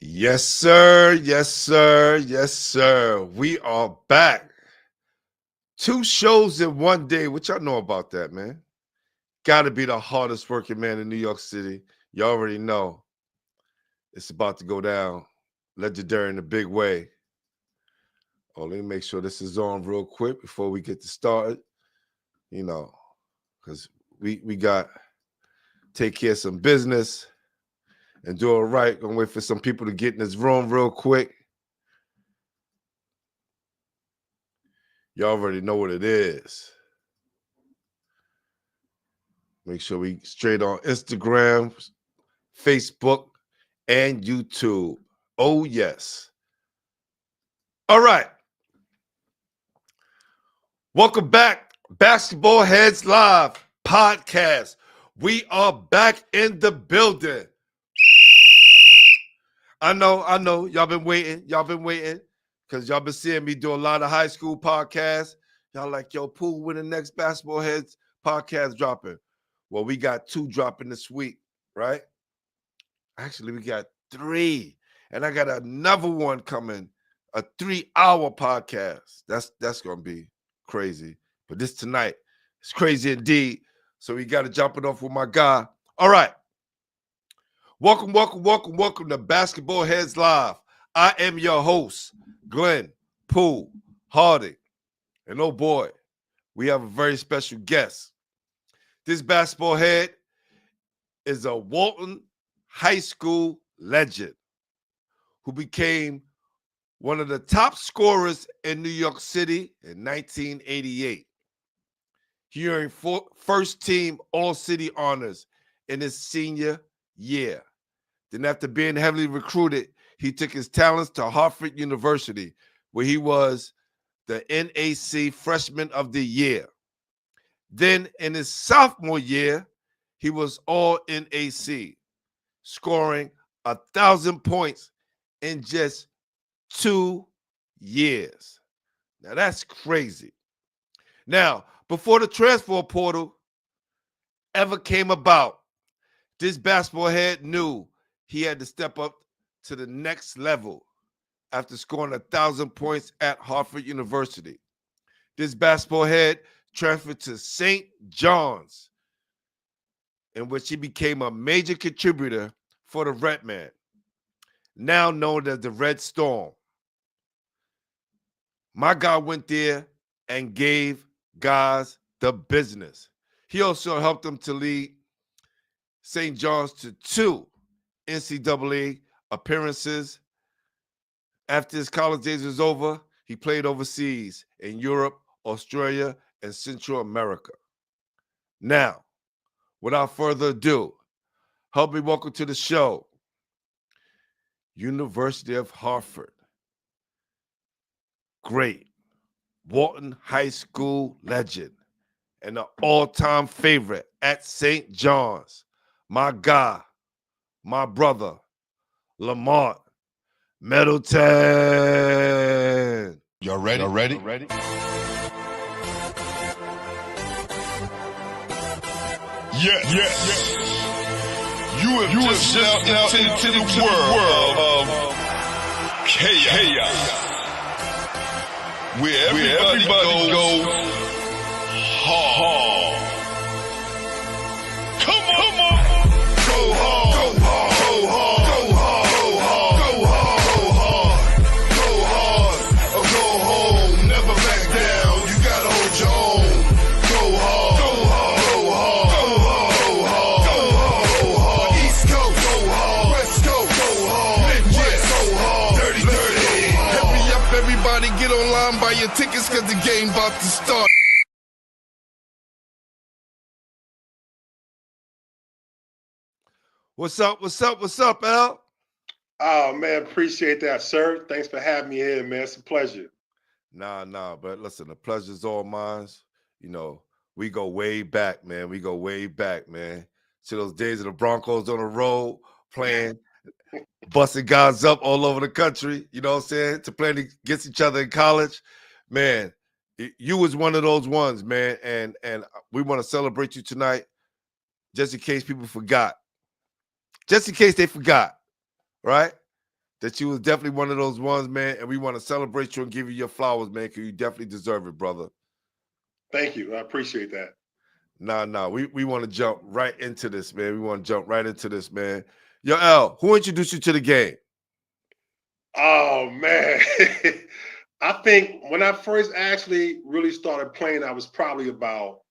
Yes, sir. Yes, sir. Yes, sir. We are back. 2 shows in one day. What y'all know about that, man? Got to be the hardest working man in New York City. You already know it's about to go down. Legendary in a big way. Oh, let me make sure this is on real quick before we get to start. Because we got take care of some business and do it right. Gonna wait for some people to get in this room real quick. You already know what it is. Make sure we straight on Instagram, Facebook, and YouTube. Oh, yes. All right. Welcome back. Basketball Heads Live podcast. We are back in the building. I know. Y'all been waiting. Because y'all been seeing me do a lot of high school podcasts. Y'all like, yo, Pooh, when the next Basketball Heads podcast dropping? Well, we got 2 dropping this week, right? Actually, we got 3. And I got another one coming, a 3-hour podcast. That's going to be crazy. But this tonight, it's crazy indeed. So we got to jump it off with my guy. All right. Welcome to Basketball Heads Live. I am your host, Glenn Pooh Harding. And oh boy, we have a very special guest. This basketball head is a Walton High School legend who became one of the top scorers in New York City in 1988. He earned first team All-City honors in his senior year. Then after being heavily recruited, he took his talents to Hartford University, where he was the NAC Freshman of the Year. Then in his sophomore year, he was all NAC, scoring 1,000 points in just 2 years. Now that's crazy. Now, before the transfer portal ever came about, this basketball head knew he had to step up to the next level after scoring 1,000 points at Hartford University. This basketball head transferred to St. John's, in which he became a major contributor for the Red Man, now known as the Red Storm. My guy went there and gave guys the business. He also helped them to lead St. John's to 2 NCAA appearances. After his college days was over, he played overseas in Europe, Australia, and Central America. Now, without further ado, help me welcome to the show, University of Hartford, great Walton High School legend, and an all-time favorite at St. John's, my guy, my brother, Lamont Middleton. Y'all ready? Yes. You have just stepped into the world of chaos. Where everybody goes hard. Come on. Go hard. Go home. Never back down. You gotta hold your own. Go hard. East Coast. Go hard. West Coast. Go hard. Midwest. Go hard. Dirty. Hurry up, everybody. Get online, buy your tickets, cause the game about to start. What's up, Al? Oh, man, appreciate that, sir. Thanks for having me here, man. It's a pleasure. Nah, but listen, the pleasure's all mine. You know, we go way back, man. To those days of the Broncos on the road, playing, busting guys up all over the country, you know what I'm saying, to play against each other in college. Man, you was one of those ones, man, and we want to celebrate you tonight, just in case people forgot. Just in case they forgot, right? that you was definitely one of those ones, man, and we want to celebrate you and give you your flowers, man, because you definitely deserve it, brother. Thank you. I appreciate that. Nah. We want to jump right into this, man. We want to jump right into this, man. Yo, L, who introduced you to the game? Oh man. I think when I first actually really started playing, I was probably about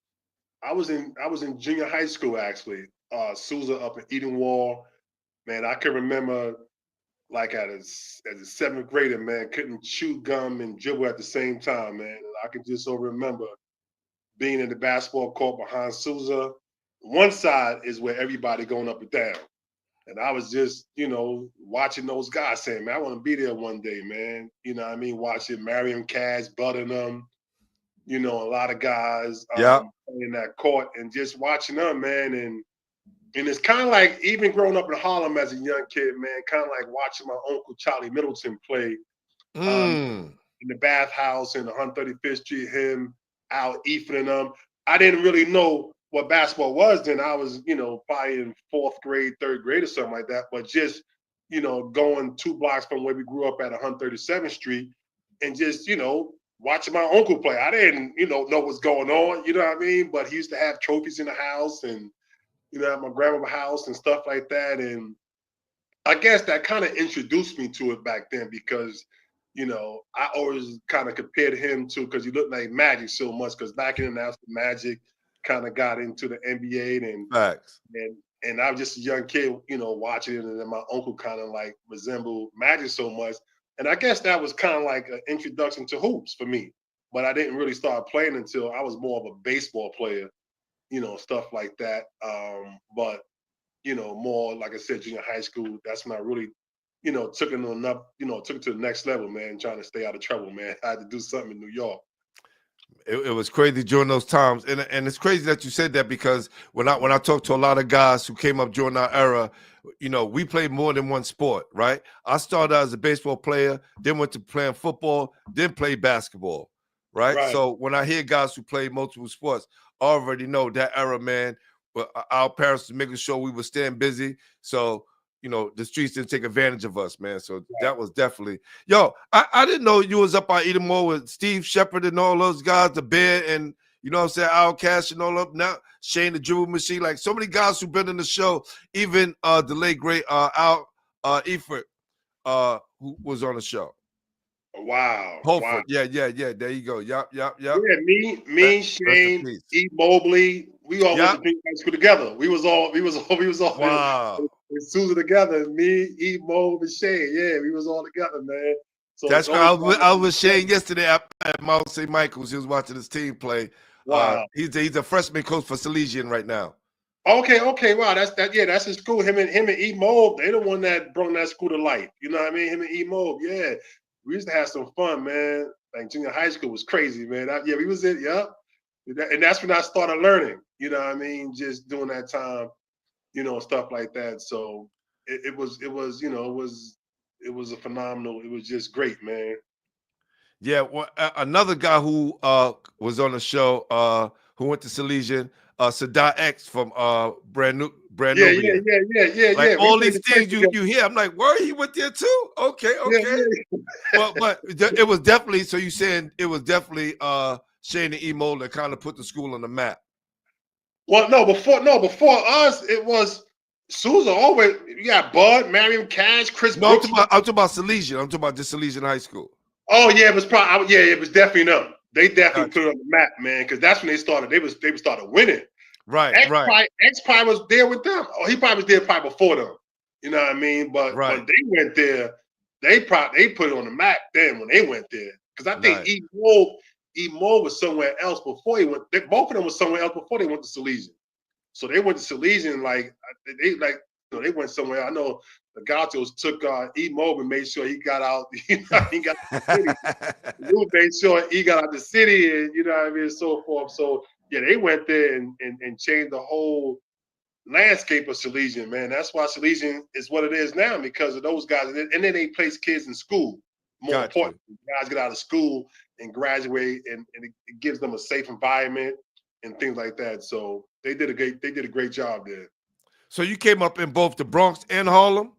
I was in junior high school actually. Sousa up in Eden Wall. Man, I can remember like as a seventh grader, man, couldn't chew gum and dribble at the same time, man. And I can just so remember being in the basketball court behind Sousa. One side is where everybody going up and down. And I was just, watching those guys saying, man, I want to be there one day, man. You know what I mean? Watching Marion Cash, Buttonham, a lot of guys playing that court and just watching them, man. And it's kind of like even growing up in Harlem as a young kid, man, kind of like watching my uncle Charlie Middleton play in the bathhouse in the 135th Street, him, Al Ethan and them. I didn't really know what basketball was then. I was, probably in fourth grade, third grade or something like that. But just, going 2 blocks from where we grew up at 137th Street and just, watching my uncle play. I didn't, know what's going on, you know what I mean? But he used to have trophies in the house and, at my grandma's house and stuff like that. And I guess that kind of introduced me to it back then because, I always kind of compared him to, because he looked like Magic so much, because back in the day, Magic kind of got into the NBA and Facts. And I was just a young kid, watching it, and then my uncle kind of like resembled Magic so much. And I guess that was kind of like an introduction to hoops for me. But I didn't really start playing until I was more of a baseball player, stuff like that. But, more, like I said, junior high school, that's when I really, took it to the next level, man, trying to stay out of trouble, man. I had to do something in New York. It was crazy during those times, and it's crazy that you said that because when I talk to a lot of guys who came up during our era, we played more than one sport, right? I started out as a baseball player, then went to playing football, then played basketball, right? So when I hear guys who play multiple sports, I already know that era, man. Our parents were making sure we were staying busy, so the streets didn't take advantage of us, man. So that was definitely, I didn't know you was up on Eden Mall with Steve Shepard and all those guys, the Bear and Al Cash and all up now, Shane the Dribble Machine, like so many guys who've been in the show, even the late great Al Efert, who was on the show. Wow. Hartford. Wow. Yeah. There you go. Yup. Yeah, me, Shane, E. Mobley, we all went to junior high school together. We was all wow. with Susan together. Me, E. Mobley, Shane. Yeah, we was all together, man. So that's why I was with Shane yesterday at Mount St. Michael's. He was watching his team play. Wow. He's a freshman coach for Salesian right now. Okay. Wow. That's his school. Him and E. Mob, they the one that brought that school to life. You know what I mean? Him and E. Mob, yeah. We used to have some fun, man. Like junior high school was crazy, man. We was in, and that's when I started learning. You know what I mean? Just doing that time, stuff like that. So it was a phenomenal. It was just great, man. Yeah. Well, another guy who was on the show who went to Salesian, Sadat X from Brand New. Yeah. All these things you hear, I'm like, where he went there too? Okay. Yeah. but it was definitely. So you saying it was definitely Shane and Emo that kind of put the school on the map. Well, before us, it was Sousa. Always, you got Bud, Marion Cash, Chris. No, I'm talking about Salesian. I'm talking about just Salesian High School. Oh yeah, it was probably it was definitely them. They definitely put it on the map, man, because that's when they started. They started winning. Right. X probably was there with them. Oh, he probably was there probably before them. You know what I mean? But when they went there, they put it on the map then when they went there. Because I think E-Mo was somewhere else before he went. Both of them was somewhere else before they went to Salesian. So they went to Salesian they went somewhere. I know the Gatos took E-Mo and made sure he got out. He got the city. We made sure he got out the city and what I mean, and so forth. So yeah, they went there and changed the whole landscape of Salesian, man. That's why Salesian is what it is now because of those guys. And then they place kids in school. More important, guys get out of school and graduate, and it gives them a safe environment and things like that. So they did a great job there. So you came up in both the Bronx and Harlem?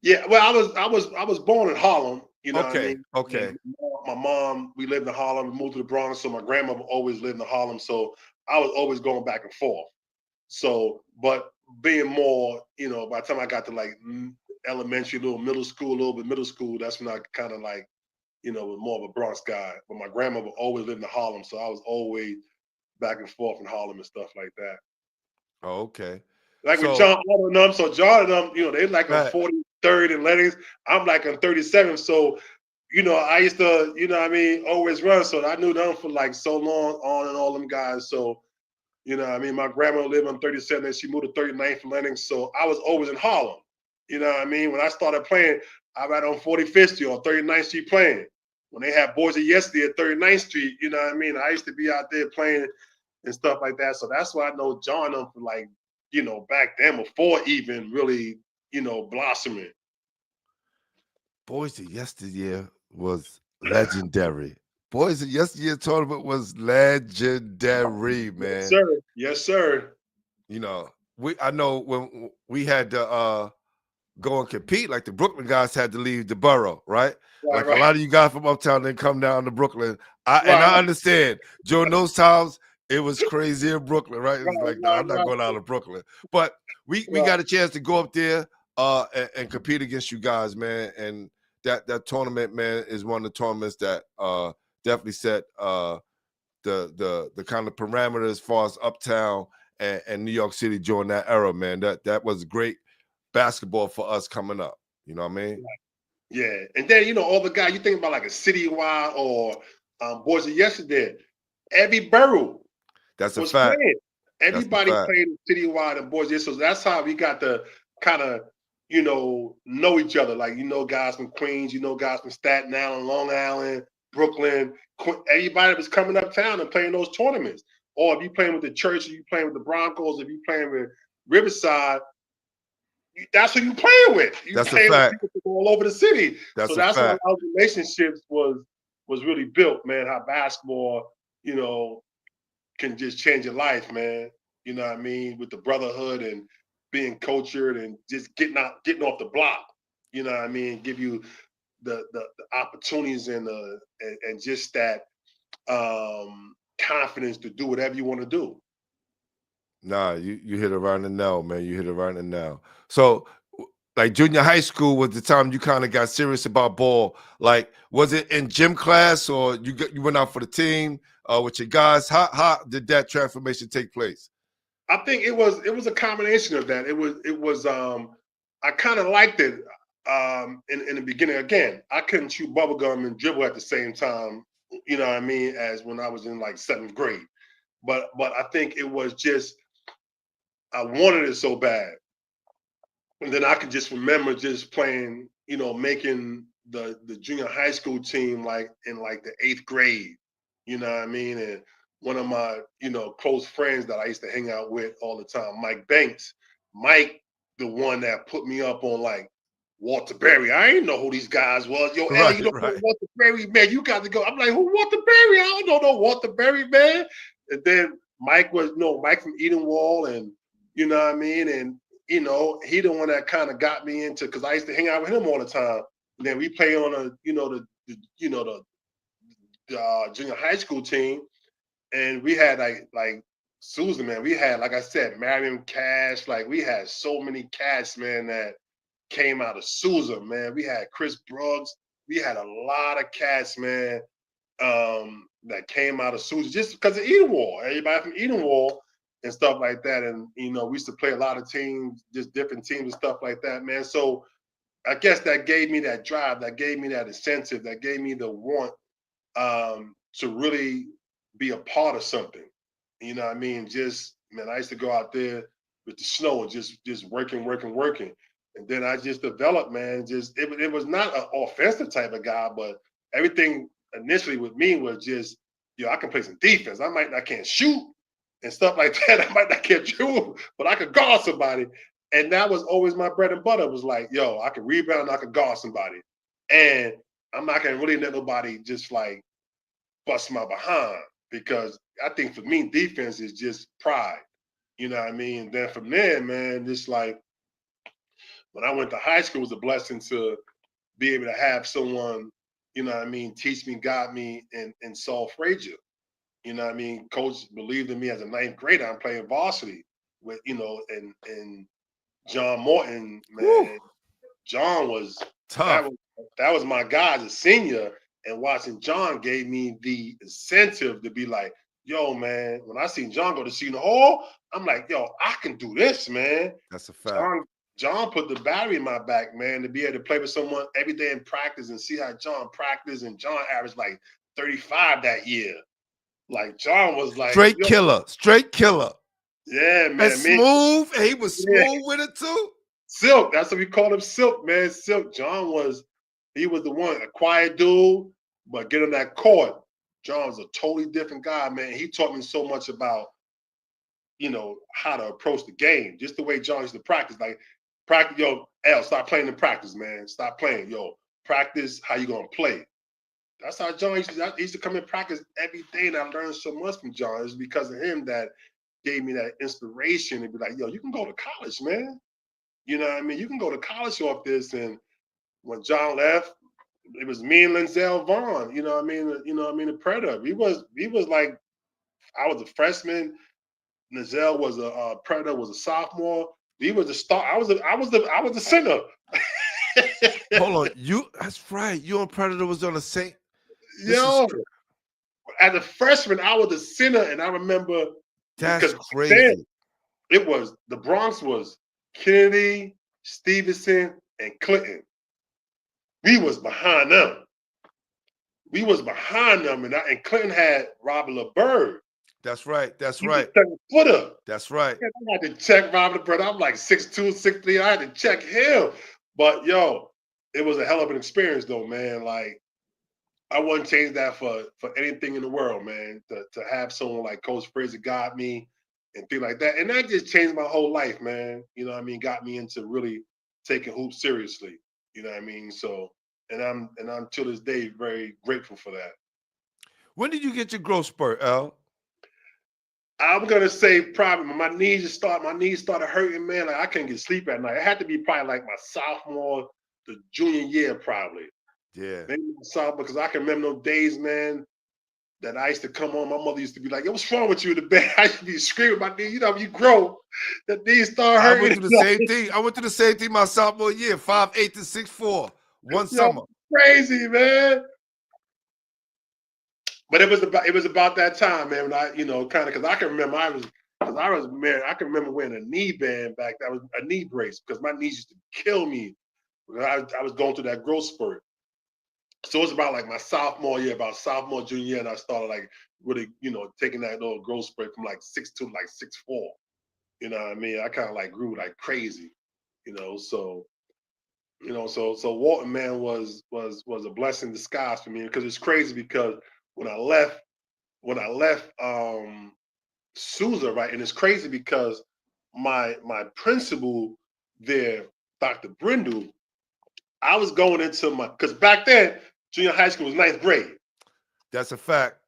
Yeah, well, I was born in Harlem. You know what I Okay, mean? okay. And my mom, we lived in Harlem. We moved to the Bronx, so my grandmother always lived in Harlem. So I was always going back and forth. So, but being more, by the time I got to like elementary, little middle school, a little bit middle school, that's when I kind of like, was more of a Bronx guy. But my grandmother always lived in Harlem, so I was always back and forth in Harlem and stuff like that. Oh, okay. Like with So John and them, so John and them, they like on that 43rd and Lenox. I'm like on 37th. So, I used to, always run. So I knew them for like so long, on and all them guys. So, my grandma lived on 37th and she moved to 39th and Lenox. So I was always in Harlem. You know what I mean? When I started playing, I was on 45th Street or 39th Street playing. When they had Boys of Yesterday at 39th Street, you know what I mean? I used to be out there playing and stuff like that. So that's why I know John them for like, back then before even really, blossoming. Boys of Yesteryear was legendary. Boys of Yesteryear tournament was legendary, Yes, man. sir. Yes, sir. I know when we had to go and compete, like the Brooklyn guys had to leave the borough, right? Right, Like a right, lot of you guys from uptown then come down to Brooklyn. And right, I understand during those times it was crazy in Brooklyn, right? It right, was like, no, right, I'm not right, going out of Brooklyn. But we right. got a chance to go up there and compete against you guys, man. And that tournament, man, is one of the tournaments that definitely set the kind of parameters as far as uptown and New York City during that era, man. That was great basketball for us coming up. You know what I mean? Yeah. And then, all the guys, you think about like a Citywide or Boys of Yesterday, every borough That's a was fact. playing. That's a Everybody fact. played Citywide and Boys of Yesterday. So that's how we got to kind of, know each other. Like, guys from Queens, guys from Staten Island, Long Island, Brooklyn. Everybody was coming uptown and playing those tournaments. Or if you playing with the Church, if you playing with the Broncos, if you playing with Riverside, that's who you playing with. You That's a playing with fact. people from all over the city. So That's a that's why fact. our relationships was really built, man. How basketball, can just change your life, man. You know what I mean? With the brotherhood and being cultured and just getting off the block. You know what I mean? Give you the opportunities and just that confidence to do whatever you want to do. Nah, you hit it right in the nail, man. You hit it right in the nail. So, like junior high school was the time you kind of got serious about ball. Like, was it in gym class or you went out for the team with your guys? How did that transformation take place? I think it was a combination of that. It was I kind of liked it in the beginning. Again, I couldn't chew bubblegum and dribble at the same time, you know what I mean, as when I was in like 7th grade. But I think it was just I wanted it so bad. And then I could just remember just playing, making the junior high school team like in like the 8th grade. You know what I mean? And one of my, close friends that I used to hang out with all the time, Mike Banks. Mike, the one that put me up on like Walter Berry. I didn't know who these guys was. Yo, Ellie, Right, you don't know right. Walter Berry, man. You got to go. I'm like, who Walter Berry? I don't know Walter Berry, man. And then Mike was, Mike from Edenwall, and you know what I mean? And he the one that kind of got me into because I used to hang out with him all the time. And then we play on the junior high school team, and we had like Susan, man. We had, like I said, Marion Cash. Like we had so many cats, man, that came out of Susan, man. We had Chris Brooks. We had a lot of cats, man, that came out of Susan just because of Edenwall. Everybody from Edenwall and stuff like that. And we used to play a lot of teams, just different teams and stuff like that, man. So I guess that gave me that drive, that gave me that incentive, that gave me the want to really be a part of something. You know what I mean? Just man, I used to go out there with the snow and just working. And then I just developed, man. Just it was not an offensive type of guy, but everything initially with me was just, I can play some defense. I can't shoot and stuff like that. I might not get through, but I could guard somebody. And that was always my bread and butter. Was like, yo, I can rebound, I can guard somebody. And I'm not gonna really let nobody just like bust my behind, because I think for me, defense is just pride. You know what I mean? And then from there, man, just like when I went to high school, it was a blessing to be able to have someone, you know what I mean, teach me, guide me, and Saul Frazier. You know what I mean? Coach believed in me as a ninth grader. I'm playing varsity with, you know, and John Morton, man. Woo. John was Tough. that was my guy as a senior. And watching John gave me the incentive to be like, yo, man, when I seen John go to Senior Hall, I'm like, yo, I can do this, man. That's a fact. John put the battery in my back, man, to be able to play with someone every day in practice and see how John practiced. And John averaged like 35 that year. Like John was like straight killer. Yeah, man. And smooth. And he was smooth with it too. Silk. That's what we call him, Silk, man. Silk. John was the one, a quiet dude, but get on that court. John was a totally different guy, man. He taught me so much about, you know, how to approach the game. Just the way John used to practice. Like, practice, yo, L, stop playing in practice, man. Stop playing. Yo, practice how you gonna play. That's how John used to come in practice every day, and I learned so much from John. It's because of him that gave me that inspiration and be like, yo, you can go to college, man. You know what I mean? You can go to college off this. And when John left, it was me and Lenzel Vaughn, you know what I mean? The Predator. We was like, I was a freshman. Lenzel was a Predator, was a sophomore. He was a star. I was the center. Hold on, that's right. You and Predator was on the same. Yo, as a freshman, I was the center, and I remember that's crazy. It was the Bronx was Kennedy, Stevenson, and Clinton. We was behind them. And Clinton had Robert LeBird. That's right. He was 7-footer. That's right. I had to check Robert LeBird. I'm like 6'2", 6'3". I had to check him. But yo, it was a hell of an experience though, man. Like, I wouldn't change that for anything in the world, man. To have someone like Coach Frazier guide me and things like that. And that just changed my whole life, man. You know what I mean? Got me into really taking hoops seriously. You know what I mean? So, and I'm to this day very grateful for that. When did you get your growth spurt, L? I'm gonna say probably my knees started hurting, man. Like I couldn't get sleep at night. It had to be probably like my sophomore to junior year, probably. Yeah. Maybe sophomore, because I can remember those days, man, that I used to come home. My mother used to be like, yo, what's wrong with you in the bed? I used to be screaming my knees. You know, you grow, the knees start hurting. I went through the same thing. I went through the same thing my sophomore year, 5'8" to 6'4", one summer. Crazy, man. But it was about that time, man, when I, you know, kind of, because I can remember I can remember wearing a knee band back. That was a knee brace because my knees used to kill me. I was going through that growth spurt. So it's about like my sophomore, junior year, and I started like really, you know, taking that little growth spurt from like 6'2" to like 6'4". You know what I mean? I kind of like grew like crazy, you know. So, you know, so Walton, man, was a blessing in disguise for me, because it's crazy because when I left Sousa, right, and it's crazy because my principal there, Dr. Brindle, I was going into because back then junior high school was 9th grade. That's a fact.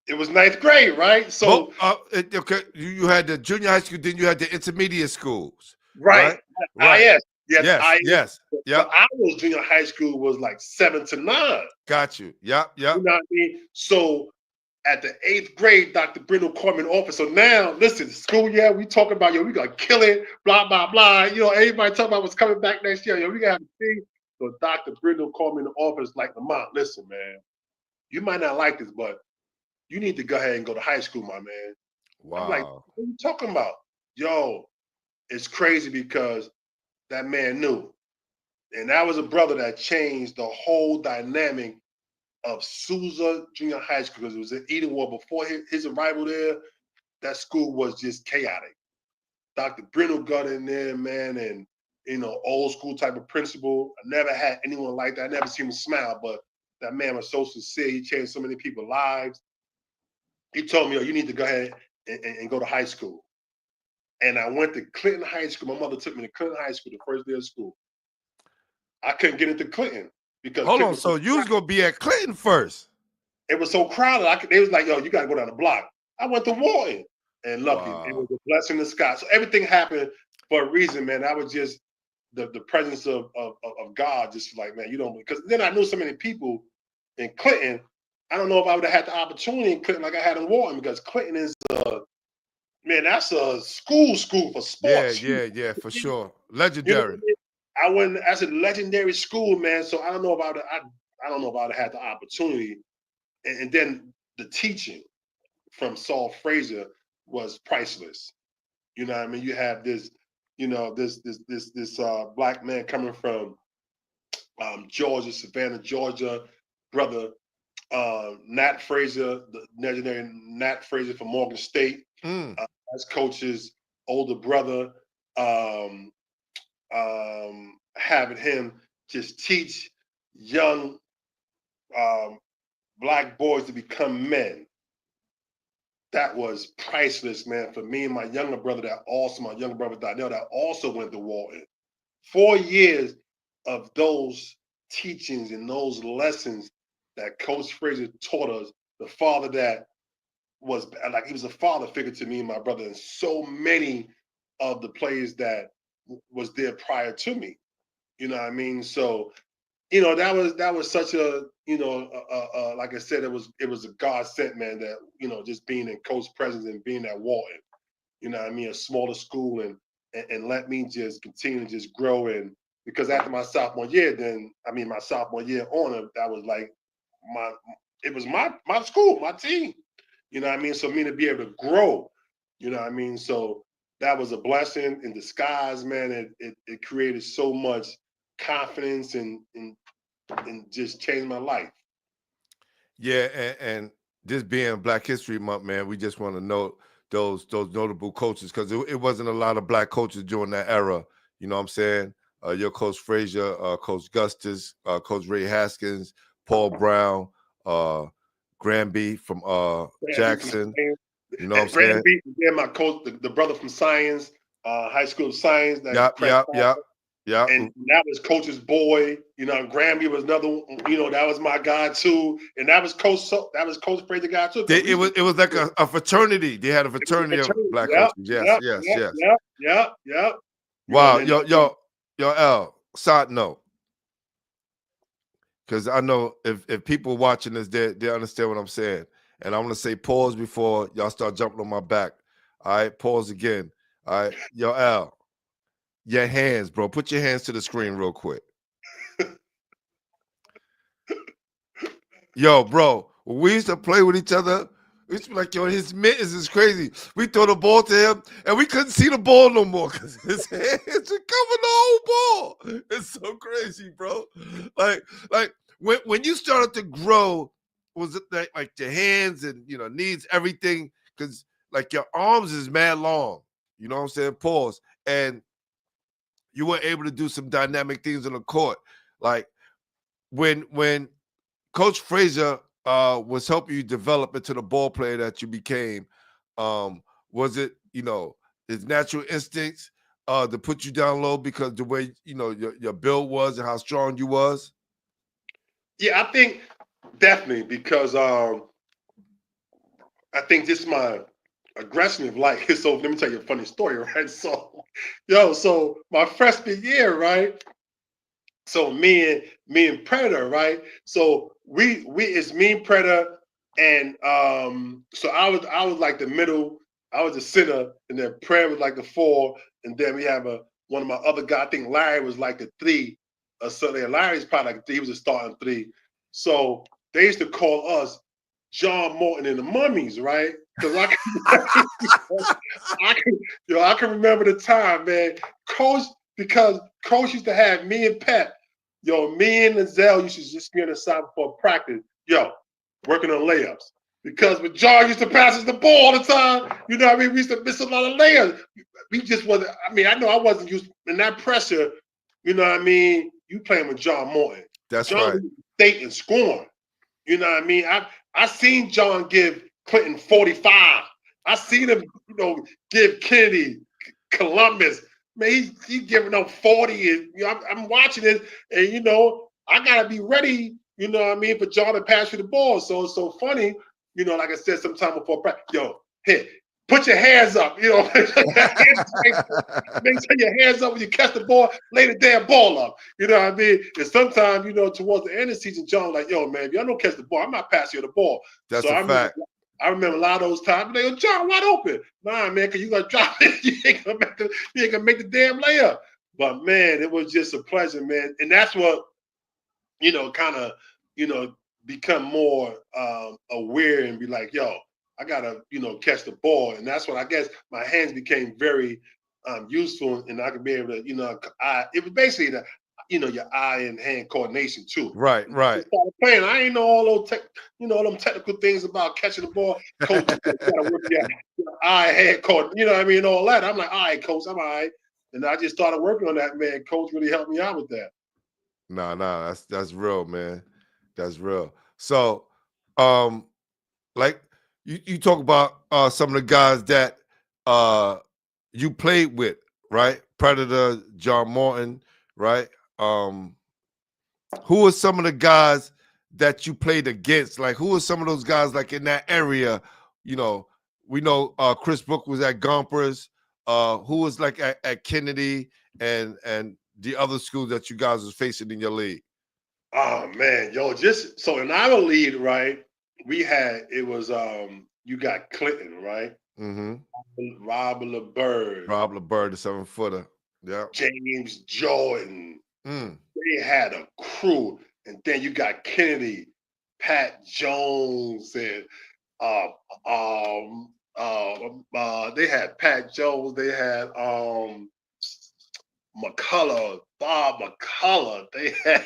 It was 9th grade, right? So okay, you had the junior high school, then you had the intermediate schools, right? Yes. Yeah. I was junior high school was like 7 to 9. Got you. Yeah. You know what I mean? So at the 8th grade, Dr. Brindle called me in the office. So now, listen, school year, we talking about, yo, we gonna kill it, blah, blah, blah. You know, everybody talking about what's coming back next year. Yo, we gotta have a thing. So Dr. Brindle called me in the office like, Lamont, listen, man, you might not like this, but you need to go ahead and go to high school, my man. Wow. I'm like, what are you talking about? Yo, it's crazy because that man knew. And that was a brother that changed the whole dynamic of Sousa Junior High School, because it was in Edenwald before his arrival there. That school was just chaotic. Dr. Brindle got in there, man, and, you know, old school type of principal. I never had anyone like that. I never seen him smile, but that man was so sincere. He changed so many people's lives. He told me, yo, you need to go ahead and go to high school. And I went to Clinton High School. My mother took me to Clinton High School the first day of school. I couldn't get into Clinton because hold on. So you was gonna be at Clinton first? It was so crowded. They was like, yo, you gotta go down the block. I went to Walton, and lucky, it was a blessing in the sky. So everything happened for a reason, man. I was just the presence of God, just like, man, you don't, because then I knew so many people in Clinton. I don't know if I would have had the opportunity in Clinton like I had in Walton, because Clinton is man, that's a school for sports. Yeah, for sure. You know Legendary. what I mean? That's a legendary school, man. So I don't know about I don't know if I would have had the opportunity. And then the teaching from Saul Frazier was priceless. You know what I mean? You have this, you know, this black man coming from Georgia, Savannah, Georgia, brother Nat Frazier, the legendary Nat Frazier from Morgan State, as coach's older brother, having him just teach young black boys to become men. That was priceless, man, for me and my younger brother, my younger brother Donnell, that also went to Walton. 4 years of those teachings and those lessons that Coach Frazier taught us, the father that was like, he was a father figure to me and my brother, and so many of the players that was there prior to me. You know what I mean? So, you know, that was such a, you know, like I said, it was a God sent, man, that, you know, just being in Coach presence and being at Walton, you know what I mean, a smaller school, and let me just continue to just grow. And because after my sophomore year, my sophomore year on, that was like it was my school, my team, you know what I mean? So me to be able to grow, you know what I mean? So that was a blessing in disguise, man. It created so much confidence and just changed my life. Yeah, and this being Black History Month, man, we just want to note those notable coaches, because it wasn't a lot of black coaches during that era. You know what I'm saying? Your Coach Frazier, Coach Gustis, Coach Ray Haskins, Paul Brown, Granby from Jackson. You know what I'm saying? Granby, yeah, my coach, the brother from science, high school of science. Yep. And that was Coach's boy. You know, Granby was another. You know, that was my guy too. And that was Coach Frazier guy too. It was like a fraternity. They had a fraternity of black coaches. Yes. Yep. Wow, yo, L. Side note, because I know if people watching this, they understand what I'm saying. And I'm gonna say pause before y'all start jumping on my back. All right, pause again. All right, yo, L. Your hands, bro. Put your hands to the screen real quick. Yo, bro, when we used to play with each other, we used to be like, yo, his mittens is crazy. We throw the ball to him, and we couldn't see the ball no more because his hands would cover the whole ball. It's so crazy, bro. Like when you started to grow, was it like your hands and, you know, knees, everything? Because like your arms is mad long. You know what I'm saying? Pause. And you were able to do some dynamic things on the court. Like when Coach Frazier was helping you develop into the ball player that you became, was it, you know, his natural instincts to put you down low because the way, you know, your build was and how strong you was? Yeah, I think definitely, because I think just my aggression of life. So let me tell you a funny story, right? So my freshman year, right? So me and Predator, right? So we it's me and Predator, and so I was like the middle, I was the center, and then Predator was like the 4, and then we have one of my other guys, I think Larry was like the 3. So Larry's probably like he was a starting 3. So they used to call us John Morton and the Mummies, right? Because I can remember the time, man. Because Coach used to have me and Pep, me and Lizelle used to just be on the side before practice, working on layups. Because when John used to pass us the ball all the time, you know what I mean? We used to miss a lot of layups. We just wasn't, I know I wasn't used in that pressure, you know what I mean? You playing with John Morton. That's John right. State and scoring. You know what I mean? I seen John give Clinton 45. I seen him, give Kennedy, Columbus. Man, he's giving up 40. And I'm watching it, and I gotta be ready. You know what I mean, for John to pass you the ball. So it's so funny. Like I said, sometime before practice, hit. put your hands up. You know, make sure your hands up when you catch the ball. Lay the damn ball up. You know what I mean? And sometimes, you know, towards the end of the season, John like, yo, man, if y'all don't catch the ball, I'm not passing you the ball. That's so a fact. I remember a lot of those times. They go, John, wide open. Nah, man, because you gonna drop it. You ain't gonna make the damn layup. But man, it was just a pleasure, man. And that's what, you know, kind of, you know, become more aware and be like, yo, I gotta, you know, catch the ball. And that's when I guess my hands became very useful, and I could be able to, you know, it was basically the, you know, your eye and hand coordination too. Right. Playing, I ain't know all those, you know, them technical things about catching the ball. Coach, you gotta work your eye, hand coordination, you know what I mean, all that. I'm like, all right, coach, I'm all right. And I just started working on that, man. Coach really helped me out with that. Nah, that's real, man. That's real. So, like you talk about some of the guys that you played with, right? Predator, John Morton, right? Who are some of the guys that you played against? Like, who are some of those guys like in that area? You know, we know Chris Brook was at Gompers. Who was like at Kennedy and the other schools that you guys was facing in your league? Oh man, yo, just so in our league, right? We had you got Clinton, right? Mm-hmm. Rob LeBird, the 7-footer. Yeah. James Jordan. They had a crew, and then you got Kennedy, Pat Jones, and they had Pat Jones. They had McCullough, Bob McCullough. They had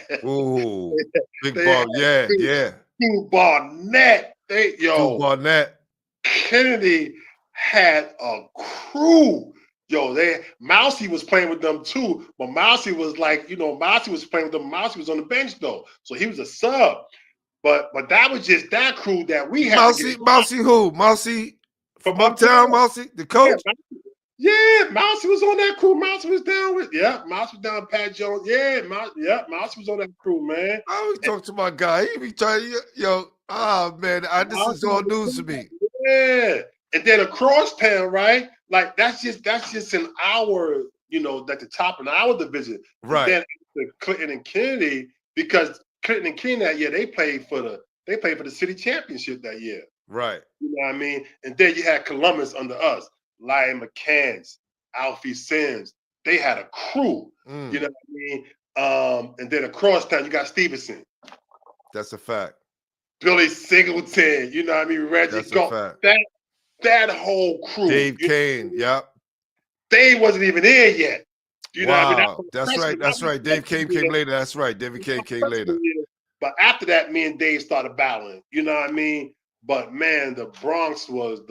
Big Bob, yeah. Stu Barnett. Stu Barnett. Kennedy had a crew. Yo, Mousy was playing with them too, but Mousy was like, you know, Mousy was playing with them. Mousy was on the bench though, so he was a sub. But that was just that crew that we had. Mousy who? Mousy from Uptown? Mousy, the coach? Yeah, Mousy was on that crew. Mousy was down with, Mousy was down with Pat Jones. Mousy was on that crew, man. I always talk to my guy. He be trying to, man, this is all news to me. Yeah. And then across town, right? Like that's just in our, you know, at the top in our division. Right. And then Clinton and Kennedy, because Clinton and Kennedy that year, they played for the city championship that year. Right. You know what I mean? And then you had Columbus under us, Lion McCants, Alfie Sims. They had a crew. You know what I mean? And then across town, you got Stevenson. That's a fact. Billy Singleton, you know what I mean? Reggie Galt. That whole crew. Dave Kane, yep. Dave wasn't even there yet. You know what I mean? That's right. Dave Kane came later. That's right. David Kane came later. But after that, me and Dave started battling. You know what I mean? But man, the Bronx was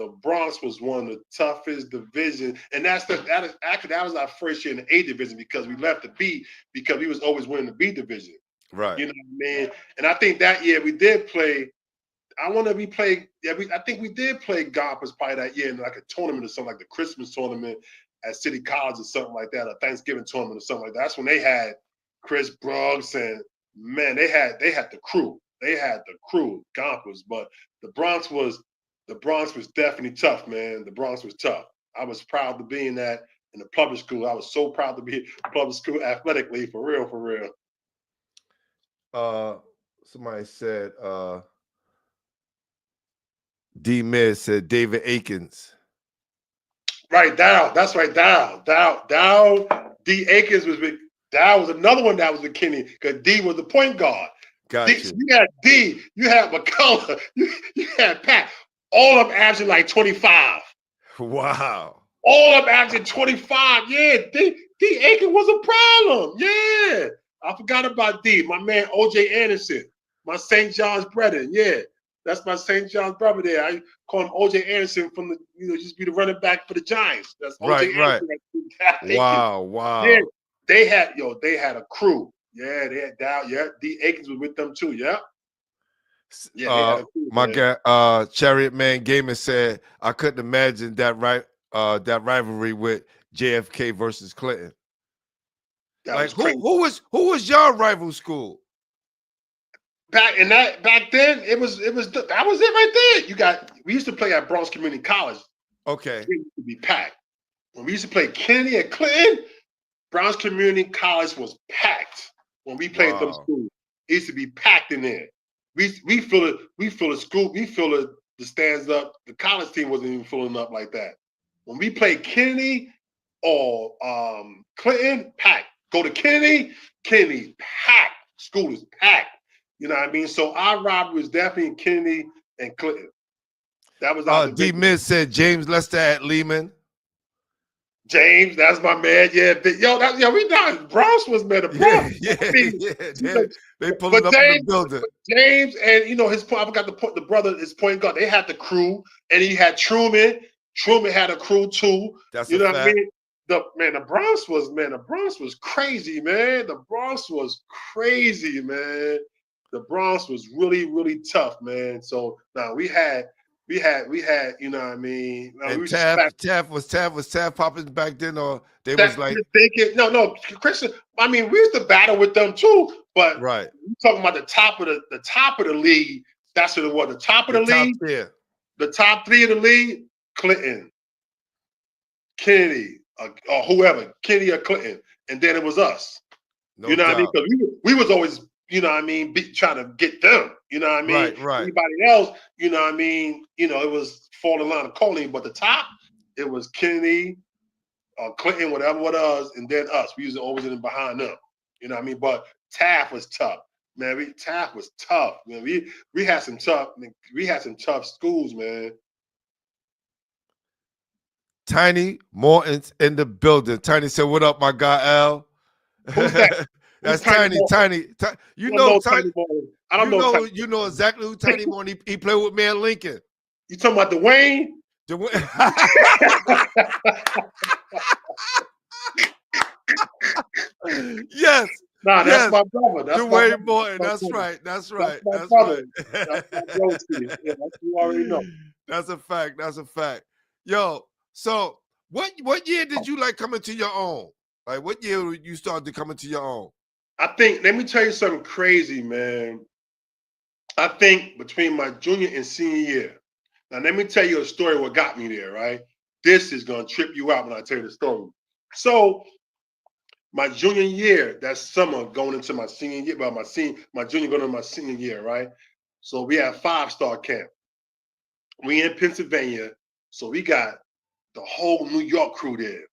one of the toughest divisions. And that was our first year in the A division because we left the B because we was always winning the B division. Right. You know what I mean? And I think that year we did play. I think we did play Gompers probably that year in like a tournament or something, like the Christmas tournament at City College or something like that, a Thanksgiving tournament or something like that. That's when they had Chris Brooks and man, they had the crew. They had the crew, Gompers. But the Bronx was definitely tough, man. The Bronx was tough. I was proud to be in that in the public school. I was so proud to be in public school athletically, for real. Somebody said D Miz said David Akins. Right, Dow. That's right, Dow. D Akins was with Dow was another one that was with Kenny because D was the point guard. Gotcha. You had D, you had McCullough, you had Pat. All of them averaging like 25. Wow. All of them averaging 25. Yeah, D Akins was a problem. Yeah. I forgot about D. My man OJ Anderson, my St. John's brethren. Yeah. That's my St. John's brother there. I call him OJ Anderson from the, just be the running back for the Giants. That's OJ Anderson. Wow. Yeah, they had a crew. Yeah, they had Dow. Yeah, D Akins was with them too. Yeah. Yeah. My guy, Chariot Man Gamer said I couldn't imagine that rivalry with JFK versus Clinton. Like who was your rival school? Back then, it was that was it right there. We used to play at Bronx Community College. Okay. It used to be packed. When we used to play Kennedy and Clinton, Bronx Community College was packed. When we played them Wow. schools, it used to be packed in there. We feel it. We feel the school. We feel it. The stands up. The college team wasn't even filling up like that. When we played Kennedy or Clinton, packed. Go to Kennedy, packed. School is packed. You know what I mean? So our robbery was definitely Kennedy and Clinton. That was our D. Miz said James Lester at Lehman. James, that's my man. Yeah, we not. Bronx was man. The Bronx. They pulling up in the building. James and his point. I forgot the brother. His point guard. They had the crew, and he had Truman. Truman had a crew too. That's what fact. I mean. The Bronx was crazy, man. The Bronx was crazy, man. The Bronx was really, really tough, man. So now we had, you know what I mean? And Taft was popping back then, or they was like no, Christian. I mean, we used to battle with them too, but right. We talking about the top of the league. That's what it was. The top of the league. The top three of the league: Clinton, Kennedy, or whoever, Kennedy or Clinton, and then it was us. No you know doubt. what I mean? Because we was always, you know what I mean, trying to get them. You know what I mean? Right. Anybody else, you know what I mean? It was falling line of calling, but the top, it was Kennedy, Clinton, whatever it was, and then us. We was always in behind them. You know what I mean? But Taft was tough, man. Taft was tough, man. We had some tough schools, man. Tiny Morton's in the building. Tiny said, "What up, my guy Al?" Who's that? That's Tiny. You know Tiny. I don't know. You know exactly who Tiny Morton. He played with me at Lincoln. You talking about Dwayne? Yes. Nah, that's my brother. That's Dwayne Morton. That's right. That's right. That's my brother. Yeah, you already know. That's a fact. Yo, so what year did you like coming to your own? Like what year you started to come into your own? I think, let me tell you something crazy, man. I think between my junior and senior year. Now, let me tell you a story what got me there, right? This is going to trip you out when I tell you the story. So, my junior year, that summer going into my senior year, my junior going into my senior year, right? So, we had 5-star camp. We in Pennsylvania, so we got the whole New York crew there.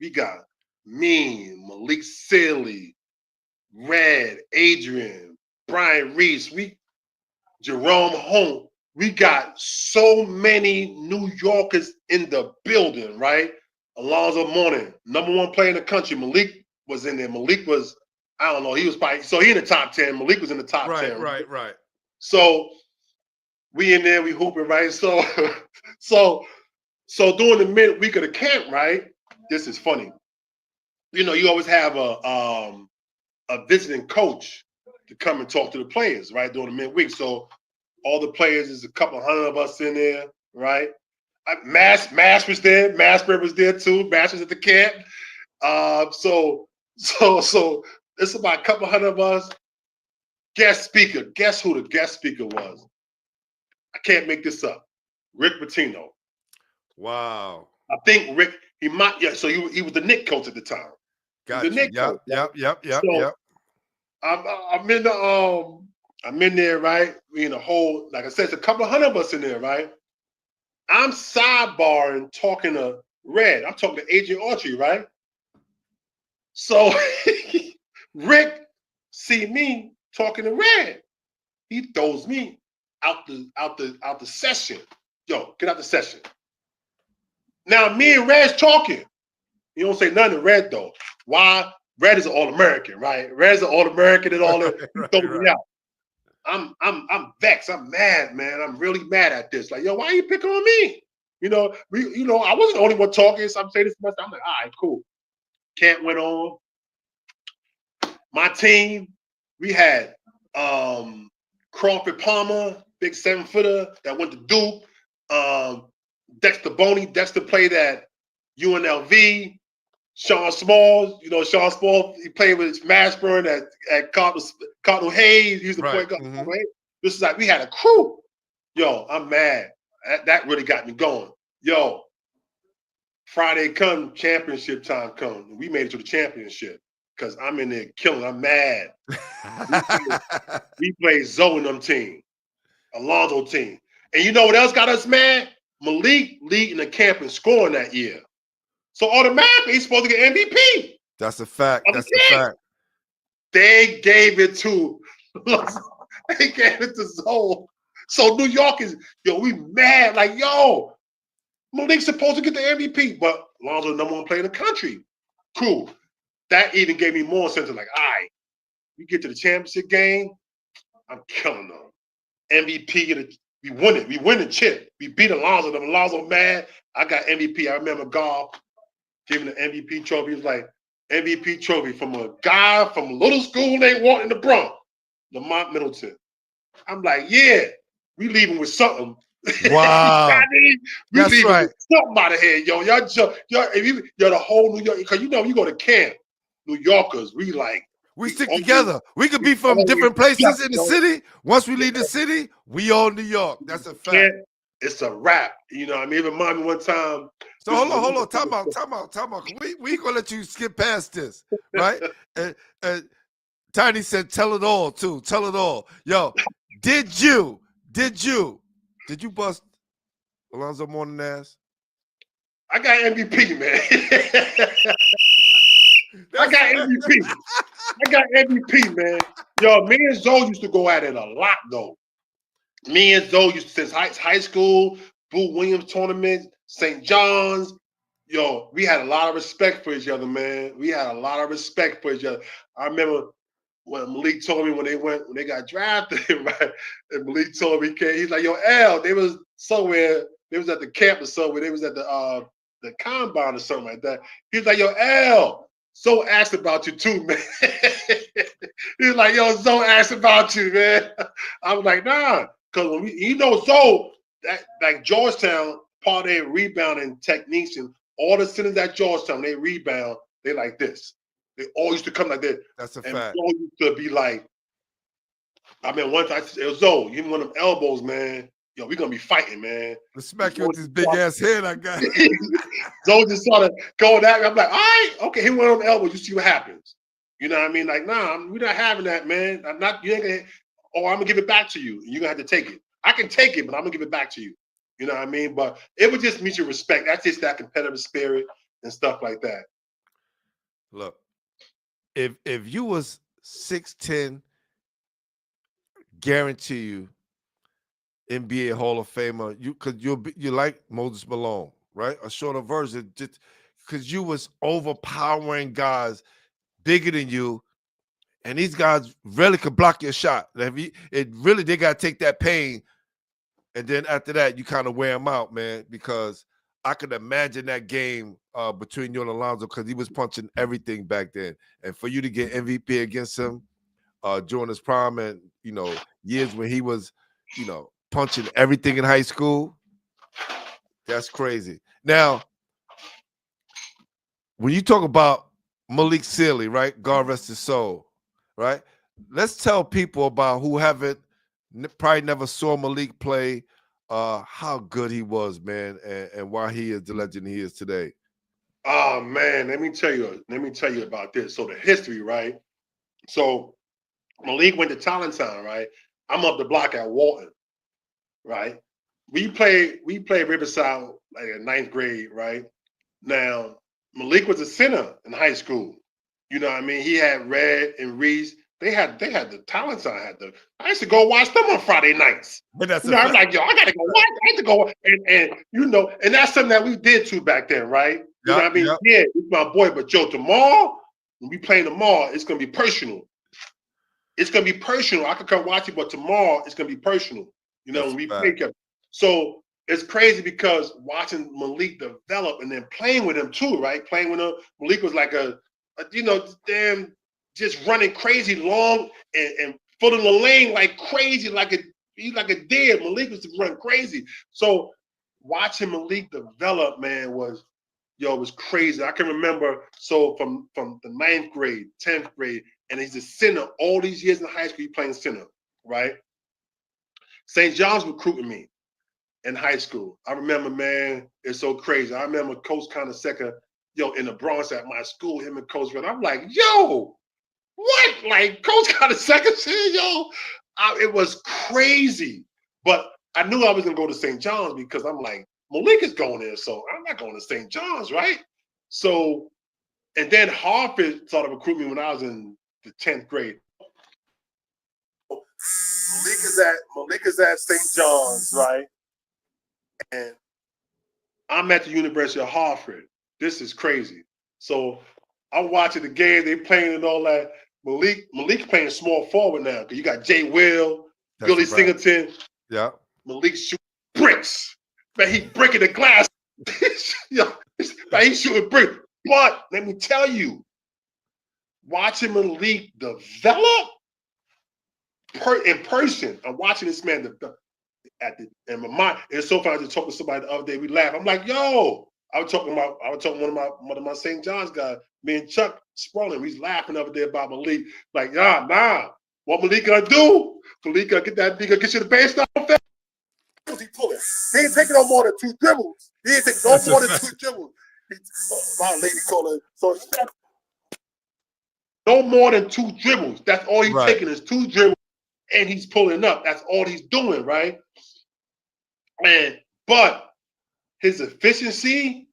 We got me, Malik Sealy, Red, Adrian, Brian Reese, Jerome Hunt. We got so many New Yorkers in the building, right? Alonzo Mourning, #1 player in the country. Malik was in there. Malik was, I don't know, he was probably, so he in the top 10. Malik was in the top 10. Right. So we in there, we hooping, right? So during the midweek of the camp, right? This is funny. You always have a visiting coach to come and talk to the players, right, during the midweek. So all the players, there's a couple hundred of us in there, right? Mash was there. Mashburn was there too. Mash was at the camp. So it's about a couple hundred of us. Guest speaker. Guess who the guest speaker was? I can't make this up. Rick Pitino. Wow. I think Rick, he might, yeah, so he was the Knicks coach at the time. Gotcha. Yep. I'm in there, right? We in a whole, like I said, it's a couple of hundred of us in there, right? I'm sidebarring, talking to Red. I'm talking to Adrian Autry, right? So Rick see me talking to Red. He throws me out the session. Yo, get out the session. Now me and Red's talking. You don't say nothing to Red though. Why? Red is an All-American, right? Red's an All-American and all that. He throws me out. I'm vexed. I'm mad, man. I'm really mad at this. Like, yo, why are you picking on me? I wasn't the only one talking. So I'm saying this to myself. I'm like, all right, cool. Camp went on. My team, we had Crawford Palmer, big 7-footer that went to Duke. Dexter Boney. Dexter played at UNLV. Sean Smalls, Sean Smalls, he played with Mashburn at Cardinal Hayes. He was the point guard. Mm-hmm. Right? This is like, we had a crew. Yo, I'm mad. That really got me going. Yo, Friday come, championship time come. We made it to the championship because I'm in there killing. I'm mad. We played Zoe and them team, Alonzo team. And you know what else got us mad? Malik leading the camp and scoring that year. So automatically he's supposed to get MVP. That's a fact. That's a fact. They gave it to they gave it to Zoe. So New York is, yo, we mad. Like, yo, Malik's supposed to get the MVP, but Lonzo's the #1 player in the country. Cool. That even gave me more sense of like, all right, we get to the championship game, I'm killing them. MVP, we win it. We win the chip. We beat Alonzo. Alonzo mad. I got MVP. I remember golf giving the MVP trophy. He was like, MVP trophy from a guy from a little school named Walton in the Bronx, Lamont Middleton. I'm like, yeah, we leaving with something. Wow. I mean, we That's leaving right. with something out of here, yo. You're the whole New York, because you know, you go to camp, New Yorkers, we stick together. We could be from different places in the city. Once we leave the city, we all New York. That's a fact. It's a wrap. You know, I mean, even remind me one time. So hold on. Time out. We gonna let you skip past this, right? And Tiny said, "Tell it all, too. Tell it all." Yo, did you bust Alonzo Mourning ass? I got MVP, man. I got MVP, man. Yo, me and Zoe used to go at it a lot, though. Me and Zoe used to, since high school, Boo Williams tournament, St. John's. Yo, we had a lot of respect for each other, man. We had a lot of respect for each other. I remember when Malik told me when they got drafted, right? And Malik told me, he's like, yo, L, they was somewhere, they was at the camp or somewhere, they was at the combine or something like that. He was like, yo, L, Zoe asked about you too, man. He was like, yo, Zoe asked about you, man. I was like, nah, because when Zoe, that like Georgetown, part of their rebounding techniques and all the centers at Georgetown, they rebound, they like this. They all used to come like that. That's a and fact. Zoe used to be like, I mean, once it was Zoe, give me one of them elbows, man. Yo, we're gonna be fighting, man. Let's smack you with this big ass head I got. Zoe just started going at me. I'm like, all right, okay, hit one of them elbows, you see what happens. You know what I mean? Like, nah, we're not having that, man. I'm gonna give it back to you. You're gonna have to take it. I can take it, but I'm gonna give it back to you. You know what I mean? But it would just mutual respect. That's just that competitive spirit and stuff like that. Look, if you was 6'10", guarantee you NBA Hall of Famer, because you're like Moses Malone, right? A shorter version, just because you was overpowering guys bigger than you, and these guys really could block your shot. They got to take that pain, and then after that, you kind of wear them out, man, because I could imagine that game between you and Alonzo, because he was punching everything back then. And for you to get MVP against him during his prime and, years when he was, punching everything in high school, that's crazy. Now, when you talk about Malik Sealy, right? God rest his soul, right? Let's tell people about who probably never saw Malik play, how good he was, man, and why he is the legend he is today. Oh man, let me tell you about this. So the history, right? So Malik went to Talenttown, right? I'm up the block at Walton, right? We played Riverside like in 9th grade, right? Now Malik was a center in high school. You know what I mean? He had Red and Reese. They had the Talenttown. I used to go watch them on Friday nights. I'm like, yo, I gotta go watch. I had to go and that's something that we did too back then, right? You know what I mean? Yep. Yeah, it's my boy. But Joe, tomorrow when we playing tomorrow, it's gonna be personal. It's gonna be personal. I could come watch it, but tomorrow it's gonna be personal. When we play together. So it's crazy because watching Malik develop and then playing with him too, right? Playing with him, Malik was like damn, just running crazy long and filling the lane like crazy, he's like a deer. Malik was to run crazy. So watching Malik develop, man, was crazy. I can remember from the 9th grade, 10th grade, and he's a center all these years in high school. He's playing center, right? St. John's recruiting me. in high school. I remember, man, it's so crazy. I remember Coach Connecticut, in the Bronx at my school, him and Coach Red. I'm like, yo, what? Like, Coach Connecticut said, it was crazy. But I knew I was going to go to St. John's because I'm like, Malik is going there, so I'm not going to St. John's, right? So, and then Hartford started recruiting me when I was in the 10th grade. Malik is at St. John's, right? And I'm at the University of Hartford. This is crazy. So I'm watching the game, they playing and all that. Malik playing small forward now because you got Jay Will, Billy Singleton. Yeah. Malik shooting bricks. Man, he breaking the glass. Man, he's shooting bricks. But let me tell you, watching Malik develop in person, I'm watching this man develop. In my mind, it's so funny. I just talked to somebody the other day. We laughed. I'm like, yo, I was talking to one of my St. John's guys, me and Chuck Sprawling. He's laughing the other day about Malik. Like, nah. What Malik gonna do? Malik gonna get you the baseline fast. He pulling. He ain't taking no more than 2 dribbles. He ain't taking no more than 2 dribbles. My lady called it. So no more than 2 dribbles. That's all he's taking is 2 dribbles, and he's pulling up. That's all he's doing, right? But his efficiency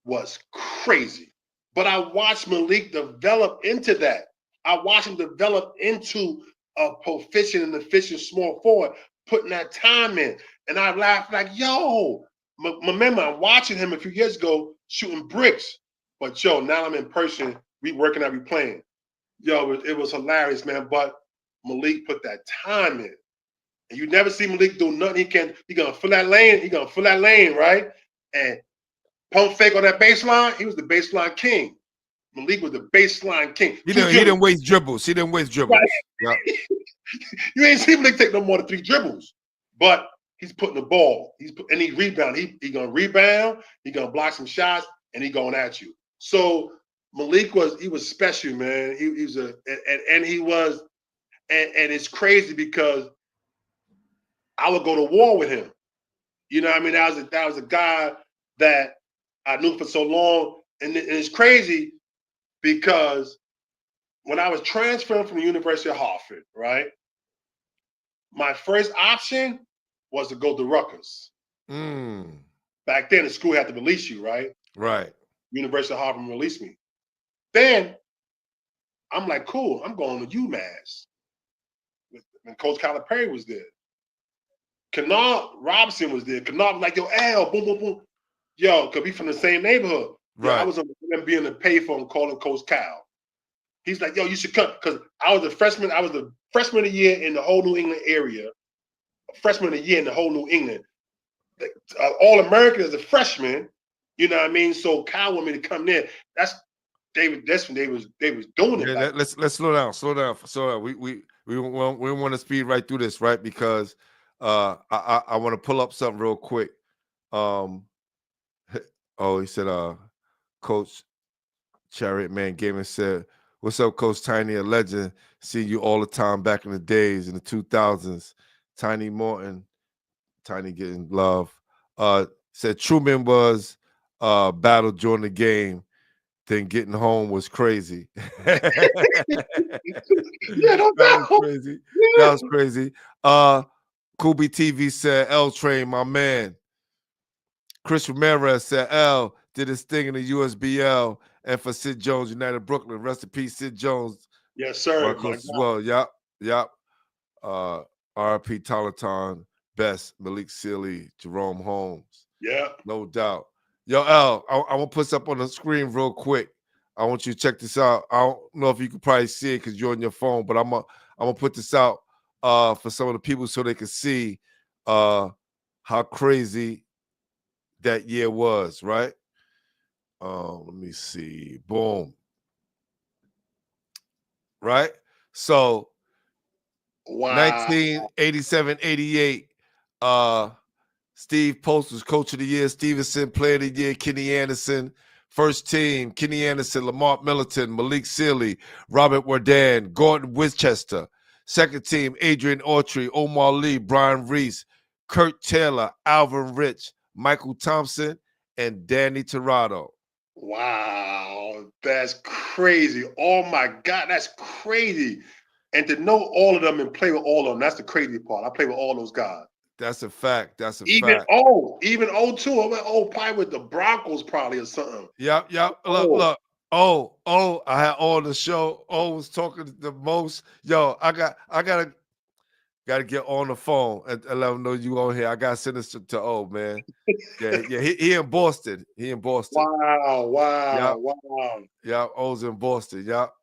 was crazy. But I watched Malik develop into that. I watched him develop into a proficient and efficient small forward, putting that time in. And I laughed like, yo, remember, I'm watching him a few years ago shooting bricks. But, now I'm in person. We working out, we playing. It was hilarious, man. But Malik put that time in. And you never see Malik do nothing. He gonna fill that lane, right? And pump fake on that baseline. He was the baseline king. Malik was the baseline king. He didn't waste dribbles. Right. Yep. You ain't seen Malik take no more than 3 dribbles. But he's putting the ball. He rebound. He gonna rebound. He gonna block some shots, and he going at you. So Malik was special, man. He was and it's crazy because I would go to war with him. You know what I mean? That was a guy that I knew for so long. And it's crazy because when I was transferring from the University of Hartford, right, my first option was to go to Rutgers. Back then, the school had to release you, right? Right. University of Hartford released me. Then I'm like, cool, I'm going to UMass. And Coach Calipari was there. Kennard Robinson was there. Kennard was like, yo, Al, boom, boom, boom. Yo, because we from the same neighborhood. Right. I was on being a payphone calling Coach Cal. He's like, yo, you should come. Because I was a freshman. I was the freshman of the year in the whole New England area. Freshman of the year in the whole New England. All-American as a freshman. You know what I mean? So Cal wanted me to come there. That's when they was doing it. Yeah, let's slow down. We want to speed right through this, right? Because I want to pull up something real quick. He said, Coach Chariot Man Gaming said, "What's up, Coach Tiny, a legend. See you all the time back in the days in the 2000s. Tiny Morton, Tiny getting love. Said Truman was battle during the game. Then getting home was crazy." Yeah, no doubt. That was crazy. Yeah. That was crazy. Kubi TV said, L Train, my man. Chris Ramirez said, L did his thing in the USBL. And for Sid Jones, United Brooklyn. Rest in peace, Sid Jones. Yes, sir. As well. Yep. RP Talaton, Best, Malik Sealy, Jerome Holmes. Yeah. No doubt. Yo, L, I want to put this up on the screen real quick. I want you to check this out. I don't know if you can probably see it because you're on your phone, but I'm gonna put this out for some of the people so they can see how crazy that year was, right? Let me see. Boom. Right? So wow. 1987-88, Steve Post was Coach of the Year, Stevenson Player of the Year, Kenny Anderson. First team, Kenny Anderson, Lamont Middleton, Malik Sealy, Robert Wardan, Gordon Winchester. Second team, Adrian Autry, Omar Lee, Brian Reese, Kurt Taylor, Alvin Rich, Michael Thompson, and Danny Torado. Wow, that's crazy. Oh my God, that's crazy. And to know all of them and play with all of them, that's the crazy part. I play with all those guys. That's a fact. That's a Even fact. even 02. I went probably with the Broncos probably or something. Yep. Look. I had on the show. Was talking the most. Yo, I gotta get on the phone and let him know you on here. I gotta send this to man. Yeah. He in Boston. Wow. Yep. O's in Boston. Yep.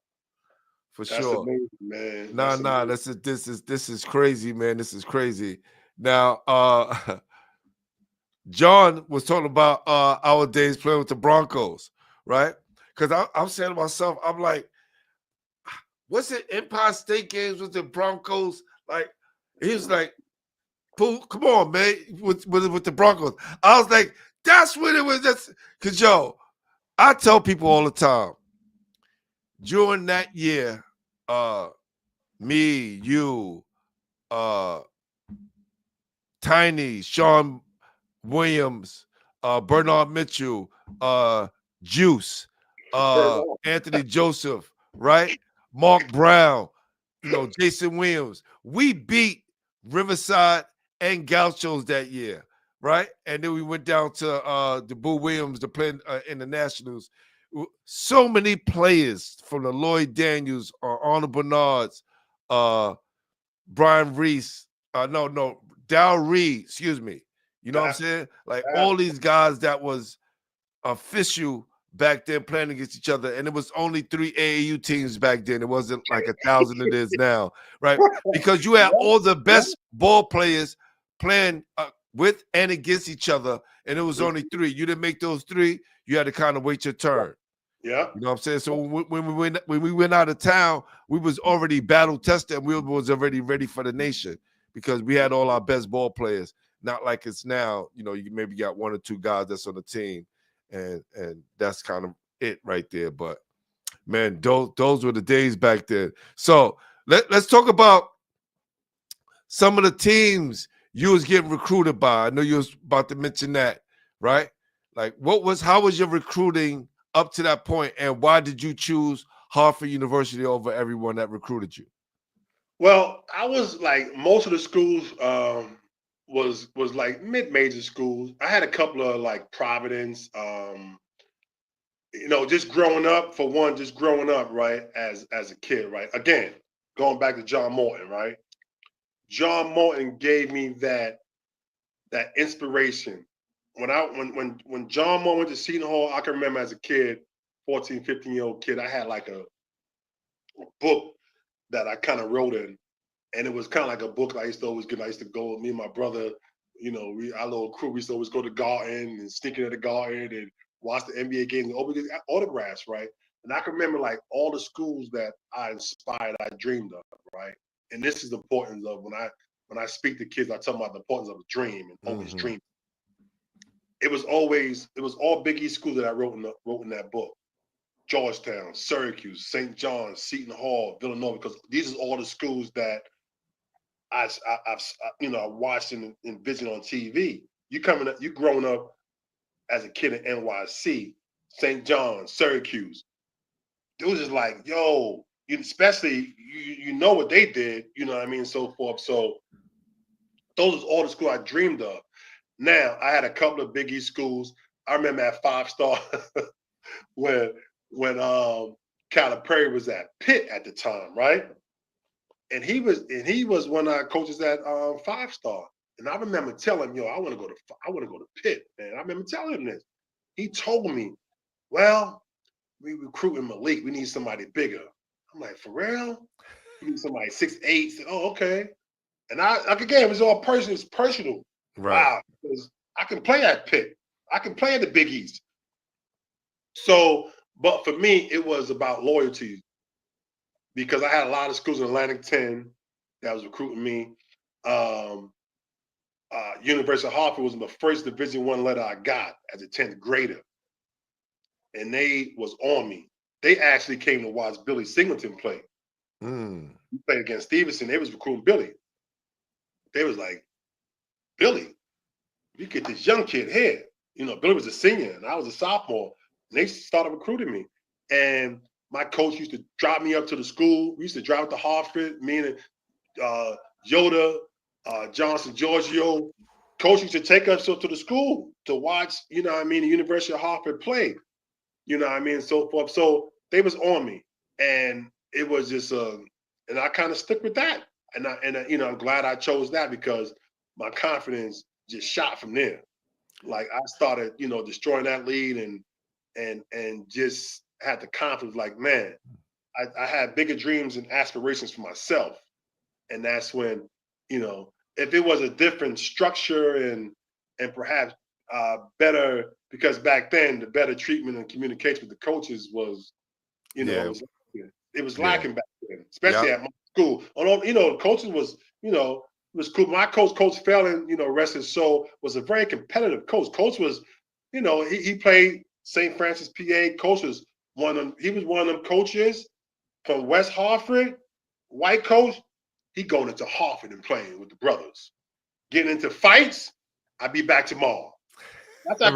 For That's sure. amazing, man. Nah. This is crazy, man. This is crazy. Now, John was talking about our days playing with the Broncos, right? Because I'm saying to myself, I'm like, what's it? Empire State games with the Broncos? Like, he was like, come on, man, with the Broncos. I was like, that's what it was. That's because I tell people all the time, during that year, me, you, Tiny, Sean Williams, Bernard Mitchell, Juice, Anthony Joseph, right? Mark Brown, Jason Williams. We beat Riverside and Gauchos that year, right? And then we went down to the Boo Williams to play in the Nationals. So many players from the Lloyd Daniels, Arnold Bernards, Brian Reese, Dow Reed, excuse me. You know what I'm saying? Like all these guys that was official back then playing against each other, and it was only 3 AAU teams back then. It wasn't like 1,000 it is now, right? Because you had all the best ball players playing with and against each other, and it was only 3. You didn't make those 3, you had to kind of wait your turn. Yeah. You know what I'm saying? So when we went out of town, we was already battle tested, and we was already ready for the nation because we had all our best ball players. Not like it's now, you maybe got 1 or 2 guys that's on the team, and that's kind of it right there. But man, those were the days back then. So let's talk about some of the teams you was getting recruited by. I know you was about to mention that, right? Like how was your recruiting up to that point, and why did you choose Hartford University over everyone that recruited you? Well, I was like most of the schools was like mid-major schools. I had a couple of like Providence, just growing up, right, as a kid, right? Again, going back to John Morton, right? John Morton gave me that inspiration. When John Morton went to Seton Hall, I can remember as a kid, 14, 15-year-old kid, I had like a book that I kind of wrote in. And it was kind of like a book I used to always get. I used to go, me and my brother, our little crew, we used to always go to Garden and sneak into the Garden and watch the NBA games and open autographs, right? And I can remember like all the schools that I inspired, I dreamed of, right? And this is the importance of when I speak to kids, I tell them about the importance of a dream and always dream. It was all Big East schools that I wrote in that book. Georgetown, Syracuse, St. John's, Seton Hall, Villanova, because these are all the schools that I've watched and envisioned on TV. You growing up as a kid in NYC, St. John's, Syracuse. It was just like, yo, especially you know what they did, you know what I mean, so forth. So those are all the schools I dreamed of. Now I had a couple of Big East schools. I remember at 5-star when Calipari was at Pitt at the time, right? And he was one of our coaches at 5-star. And I remember telling him, yo, I want to go to Pitt, man. I remember telling him this. He told me, well, we recruiting Malik. We need somebody bigger. I'm like, for real? We need somebody 6'8". Oh, okay. And again, it was all personal. It's personal. Right. Wow. Because I can play at Pitt. I can play at the Big East. So, but for me, it was about loyalty because I had a lot of schools in Atlantic 10 that was recruiting me. University of Hartford was the first Division I letter I got as a 10th grader. And they was on me. They actually came to watch Billy Singleton play. He played against Stevenson. They was recruiting Billy. They was like, Billy, you get this young kid here. You know, Billy was a senior and I was a sophomore. And they started recruiting me. And my coach used to drive me up to the school. We used to drive to Hartford, me and Yoda, Johnson, Giorgio. Coach used to take us up to the school to watch, you know what I mean, the University of Hartford play, you know what I mean, and so forth. So they was on me. And it was just, and I kind of stuck with that. And you know, I'm glad I chose that because my confidence just shot from there. Like I started, you know, destroying that lead and just had the confidence, like, man, I had bigger dreams and aspirations for myself. And that's when, you know, if it was a different structure and perhaps better, because back then the better treatment and communication with the coaches was, you know, it was lacking back then, especially at my school. Although, you know, coaching was, you know, it was cool. My coach, Coach Fallon, you know, rest his soul, was a very competitive coach. Coach was, you know, he played St. Francis, PA. Coach was he was one of them coaches from West Hartford, white coach. He going into Hartford and playing with the brothers, getting into fights. I'll be back tomorrow. That's how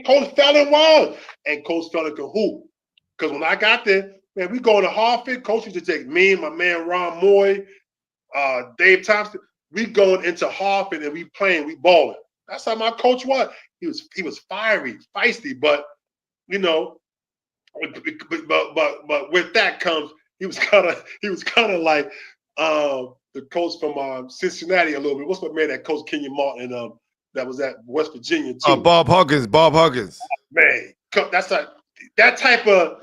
Coach Fallon was, and Coach Fallon could hoop. Because when I got there, man, we going to Hartford. Coach used to take me and my man Ron Moy, Dave Thompson. We going into Hartford and we playing, we balling. That's how my coach was. He was fiery, feisty, but you know, but with that comes he was kind of like the coach from Cincinnati a little bit. What's my man that coach Kenyon Martin that was at West Virginia too? Bob Huggins. Man, that's that type of,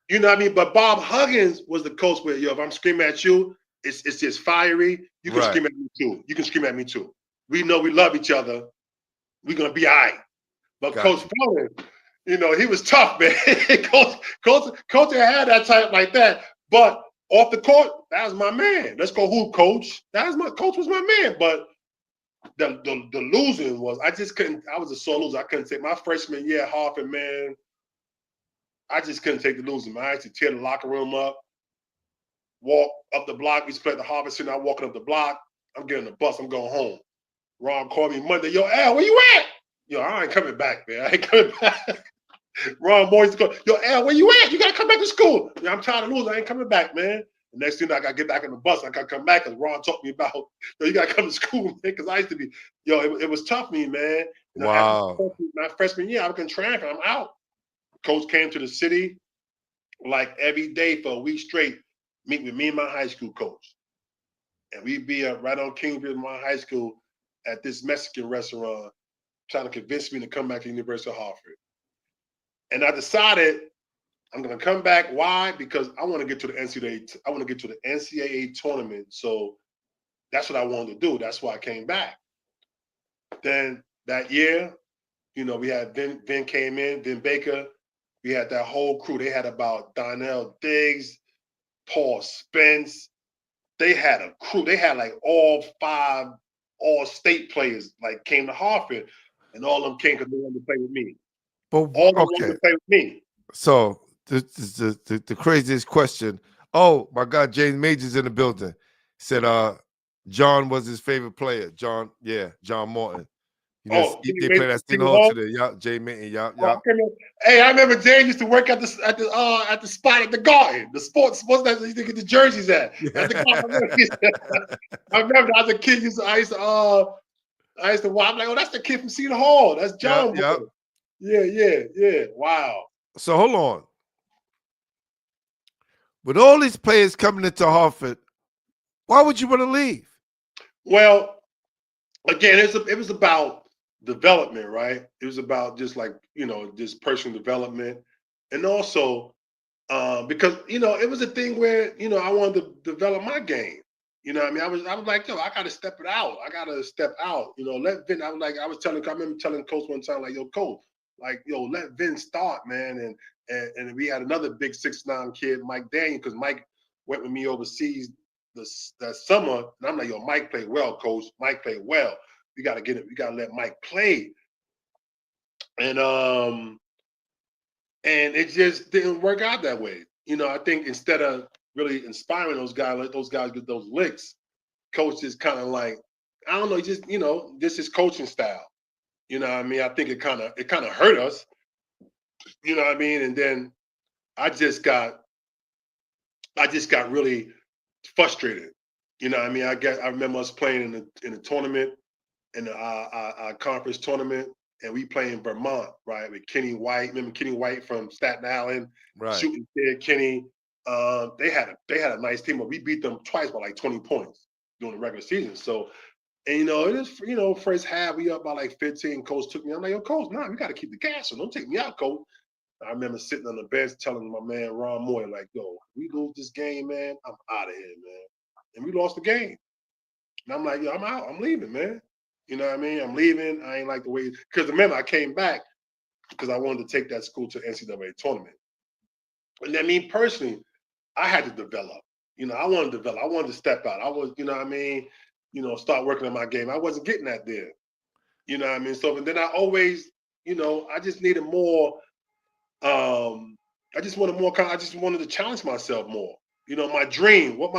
you know what I mean? But Bob Huggins was the coach where, yo, if I'm screaming at you, it's just fiery. You can scream at me too. You can scream at me too. We know we love each other. We're gonna be all right. But Coach Fallon, you know, he was tough, man. Coach had that type like that. But off the court, that was my man. Let's go hoop, coach. Coach was my man. But the losing was, I just couldn't. I was a sore loser. I couldn't take my freshman year at Hartford, man. I just couldn't take the losing, man. I had to tear the locker room up, walk up the block. We used to play at the Harvard Center. I'm walking up the block. I'm getting the bus. I'm going home. Ron called me Monday. Yo, Al, where you at? Yo, I ain't coming back, man. I ain't coming back. Ron Moyes go, yo, Al, where you at? You got to come back to school. Yeah, I'm tired of losing. I ain't coming back, man. The next thing I got to get back on the bus. I got to come back because Ron taught me about, yo, you got to come to school, man, because I used to be, yo, it was tough for me, man. You know, wow. My freshman year, I was in transfer. I'm out. Coach came to the city like every day for a week straight, meet with me and my high school coach. And we'd be right on Kingsville in my high school at this Mexican restaurant trying to convince me to come back to the University of Hartford. And I decided I'm going to come back. Why? Because I want to get to the NCAA. I want to get to the NCAA tournament. So that's what I wanted to do. That's why I came back. Then that year, you know, we had Vin came in, Vin Baker. We had that whole crew. They had about Donnell Diggs, Paul Spence. They had a crew. They had like all 5 all-state players like came to Hartford, and all of them came because they wanted to play with me. But all of them wanted to play with me. So the craziest question. Oh my God, James Major's in the building. Said John was his favorite player. John Morton. You know, they play that Stephen Hall today. Y'all, Jay Minton, y'all. Hey, I remember James used to work at the spot at the Garden, the sports that you used to get the jerseys at. At the Garden. I remember as a kid, I used to watch. I'm like, oh, that's the kid from Cedar Hall. That's John. Yeah. Wow. So hold on. With all these players coming into Hartford, why would you want to leave? Well, again, it was about development, right? It was about just like, you know, just personal development. And also because, you know, it was a thing where, you know, I wanted to develop my game. You know what I mean? I was like, yo, I got to step it out. I got to step out. You know, let Vin, I remember telling Coach one time, like, yo, Coach, like, yo, let Vin start, man. And we had another big 6'9" kid, Mike Daniel, because Mike went with me overseas that summer. And I'm like, yo, Mike played well, Coach. Mike played well. We got to get it. We got to let Mike play. And it just didn't work out that way. You know, I think instead of really inspiring those guys, let those guys get those licks, Coach just kind of like, I don't know, just this is coaching style. You know what I mean? I think it kind of hurt us. You know what I mean? And then I just got really frustrated. You know what I mean? I remember us playing in a tournament, in our conference tournament, and we play in Vermont, right? With Kenny White. Remember Kenny White from Staten Island, Right. shooting kid Kenny. They had a nice team, but we beat them twice by like 20 points during the regular season. So, and it is, first half we up by like 15. Coach took me. I'm like, yo, coach, nah, we got to keep the gas on. Don't take me out, coach. I remember sitting on the bench telling my man Ron Moy, like, yo, we lose this game, man, I'm out of here, man. And we lost the game. And I'm like, yo, I'm out. I'm leaving, man. You know what I mean? I'm leaving. I ain't like the way, because remember, I came back because I wanted to take that school to NCAA tournament. And then me personally, I had to develop. I wanted to develop. I wanted to step out. I was, you know what I mean? Start working on my game. I wasn't getting that there. You know what I mean? So, and then I always, I just needed more. I just wanted to challenge myself more. My dream was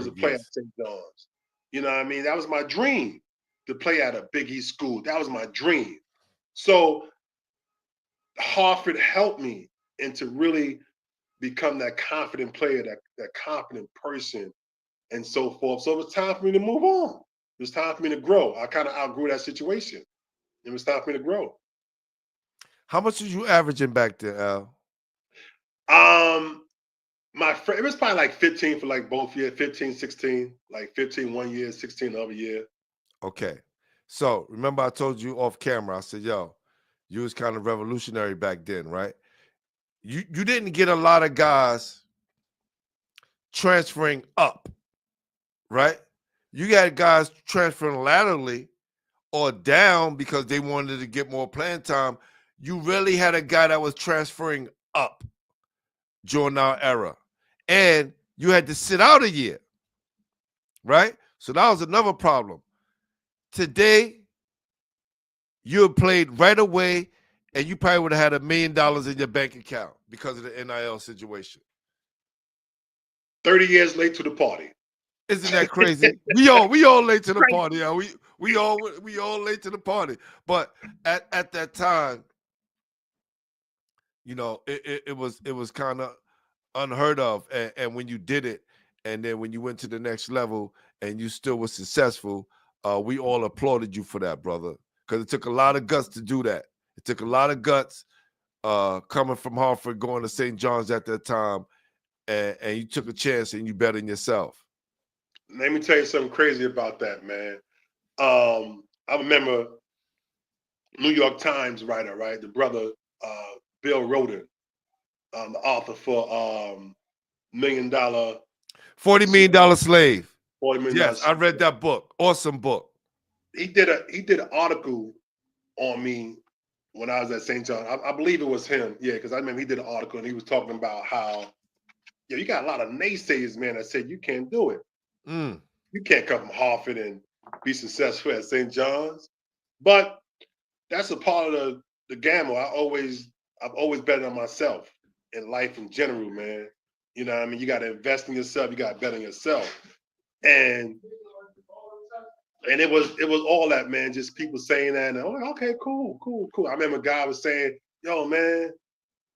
to play at St. John's. You know what I mean? That was my dream, to play at a Big East school. That was my dream. So Hartford helped me and to really become that confident player, that confident person, and so forth. So it was time for me to move on. It was time for me to grow. I kind of outgrew that situation. It was time for me to grow. How much was you averaging back then, Al? My friend, it was probably like 15 for like both years, 15, 16, like 15 one year, 16 the other year. Okay. So remember I told you off camera, I said, yo, you was kind of revolutionary back then, right? You didn't get a lot of guys transferring up, right? You got guys transferring laterally or down because they wanted to get more playing time. You really had a guy that was transferring up during our era. And you had to sit out a year, right? So that was another problem. Today, you had played right away, and you probably would have had $1 million in your bank account because of the NIL situation. 30 years late to the party. Isn't that crazy? we all late to the party. Yeah. We all late to the party. But at that time, it was kind of unheard of. And when you did it, and then when you went to the next level and you still were successful, we all applauded you for that, brother. Because it took a lot of guts to do that. It took a lot of guts coming from Hartford, going to St. John's at that time, and you took a chance and you bet on yourself. Let me tell you something crazy about that, man. I remember New York Times writer, right? The brother, Bill Roden, the author for $1 million. $40 Million Slave. $40 million. Yes, I read that book. Awesome book. He did an article on me when I was at St. John. I believe it was him. Yeah, because I remember he did an article and he was talking about how, you got a lot of naysayers, man, that said you can't do it. You can't come from Hartford and be successful at St. John's. But that's a part of the gamble. I've always betted on myself in life in general, man. You know what I mean? You got to invest in yourself. You got to bet on yourself. And it was all that, man. Just people saying that. And I'm like, okay, cool. I remember a guy was saying, yo, man,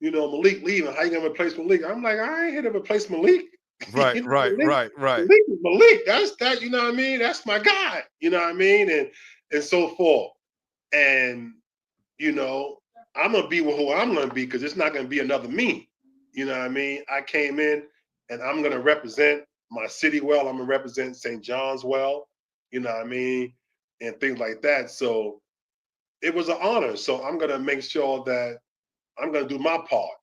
Malik leaving. How you going to replace Malik? I'm like, I ain't here to replace Malik. Right, right. Malik, that's that, you know what I mean? That's my guy, you know what I mean? And so forth. And, I'm going to be who I'm going to be because it's not going to be another me. You know what I mean? I came in and I'm going to represent my city well. I'm going to represent St. John's well, you know what I mean? And things like that. So it was an honor. So I'm going to make sure that I'm going to do my part,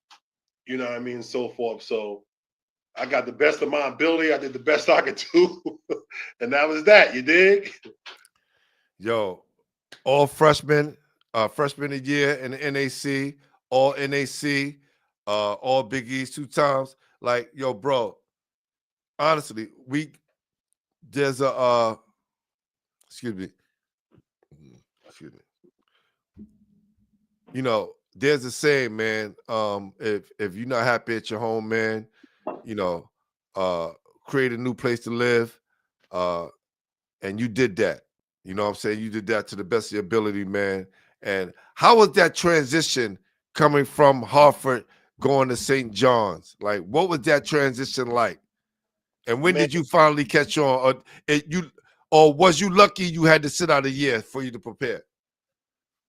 you know what I mean? And so forth. So I got the best of my ability. I did the best I could do. And that was that. You dig? Yo, all freshman of the year in the NAC, all NAC, all Big East 2 times. Like, yo, bro, honestly, there's a, excuse me. There's a saying, man, if you're not happy at your home, man, create a new place to live. And you did that. You know what I'm saying? You did that to the best of your ability, man. And how was that transition coming from Hartford going to St. John's? Like, what was that transition like? And when Man, did you finally catch on? Or was you lucky you had to sit out a year for you to prepare?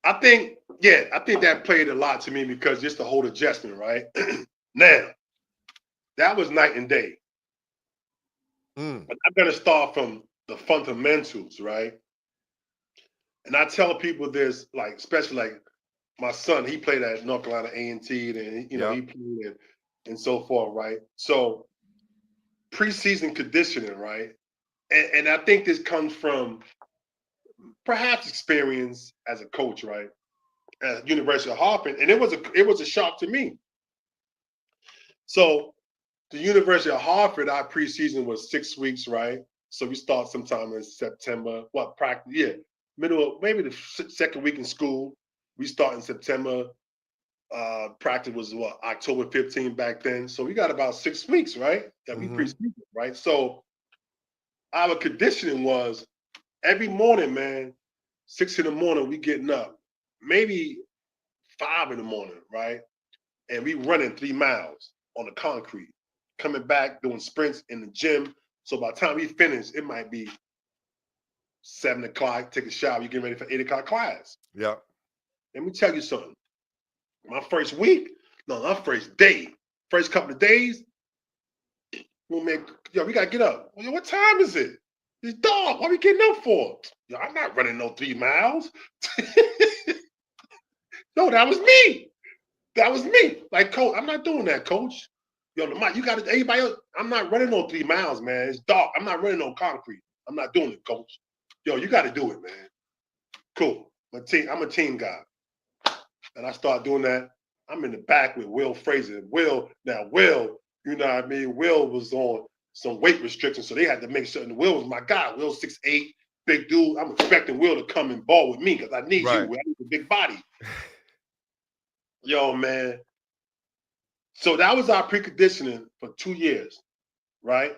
I think that played a lot to me because just the whole adjustment, right? Now, that was night and day. But I'm gonna start from the fundamentals, right? And I tell people this, like, especially like my son, he played at North Carolina A&T, and he played and so forth, right? So preseason conditioning, right? And I think this comes from perhaps experience as a coach, right? At University of Hartford, and it was a shock to me. So the University of Hartford, our preseason was 6 weeks, right? So we start sometime in September. What practice? Yeah, middle of maybe the second week in school. We start in September. Practice was what, October 15 back then. So we got about 6 weeks, right? That we preseason, right? So our conditioning was every morning, man, 6 in the morning, we getting up, maybe 5 in the morning, right? And we running 3 miles on the concrete, coming back, doing sprints in the gym. So by the time we finish, it might be 7 o'clock, take a shower, you get ready for 8 o'clock class. Yeah. Let me tell you something. My first week, no, my first day, first couple of days, well, man, yo, we gotta get up. Well, what time is it? It's dark. What are we getting up for? Yo, I'm not running no 3 miles. No, that was me. That was me. Like, coach, I'm not doing that, coach. Yo, Lamont, you got to, everybody else, I'm not running no 3 miles, man. It's dark. I'm not running no concrete. I'm not doing it, coach. Yo, you got to do it, man. Cool. I'm a team guy. And I start doing that. I'm in the back with Will Fraser. Will, you know what I mean? Will was on some weight restrictions, so they had to make certain. Will was my guy. Will 6'8", big dude. I'm expecting Will to come and ball with me because I need you. I need a big body. Yo, man. So that was our preconditioning for 2 years, right?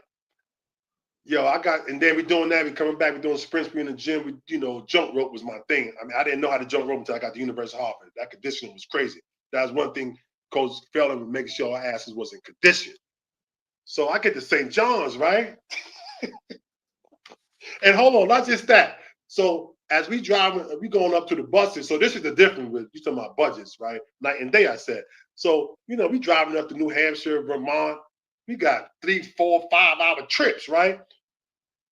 Yo, and then we're doing that. We're coming back. We're doing sprints. We're in the gym. Jump rope was my thing. I mean, I didn't know how to jump rope until I got to University of Hartford. That conditioning was crazy. That was one thing Coach Felton was making sure our asses was in condition. So I get to St. John's, right? And hold on, not just that. So as we driving, we going up to the buses. So this is the difference with you talking about budgets, right? Night and day, I said. So, we driving up to New Hampshire, Vermont. We got 3, 4, 5 hour trips, right?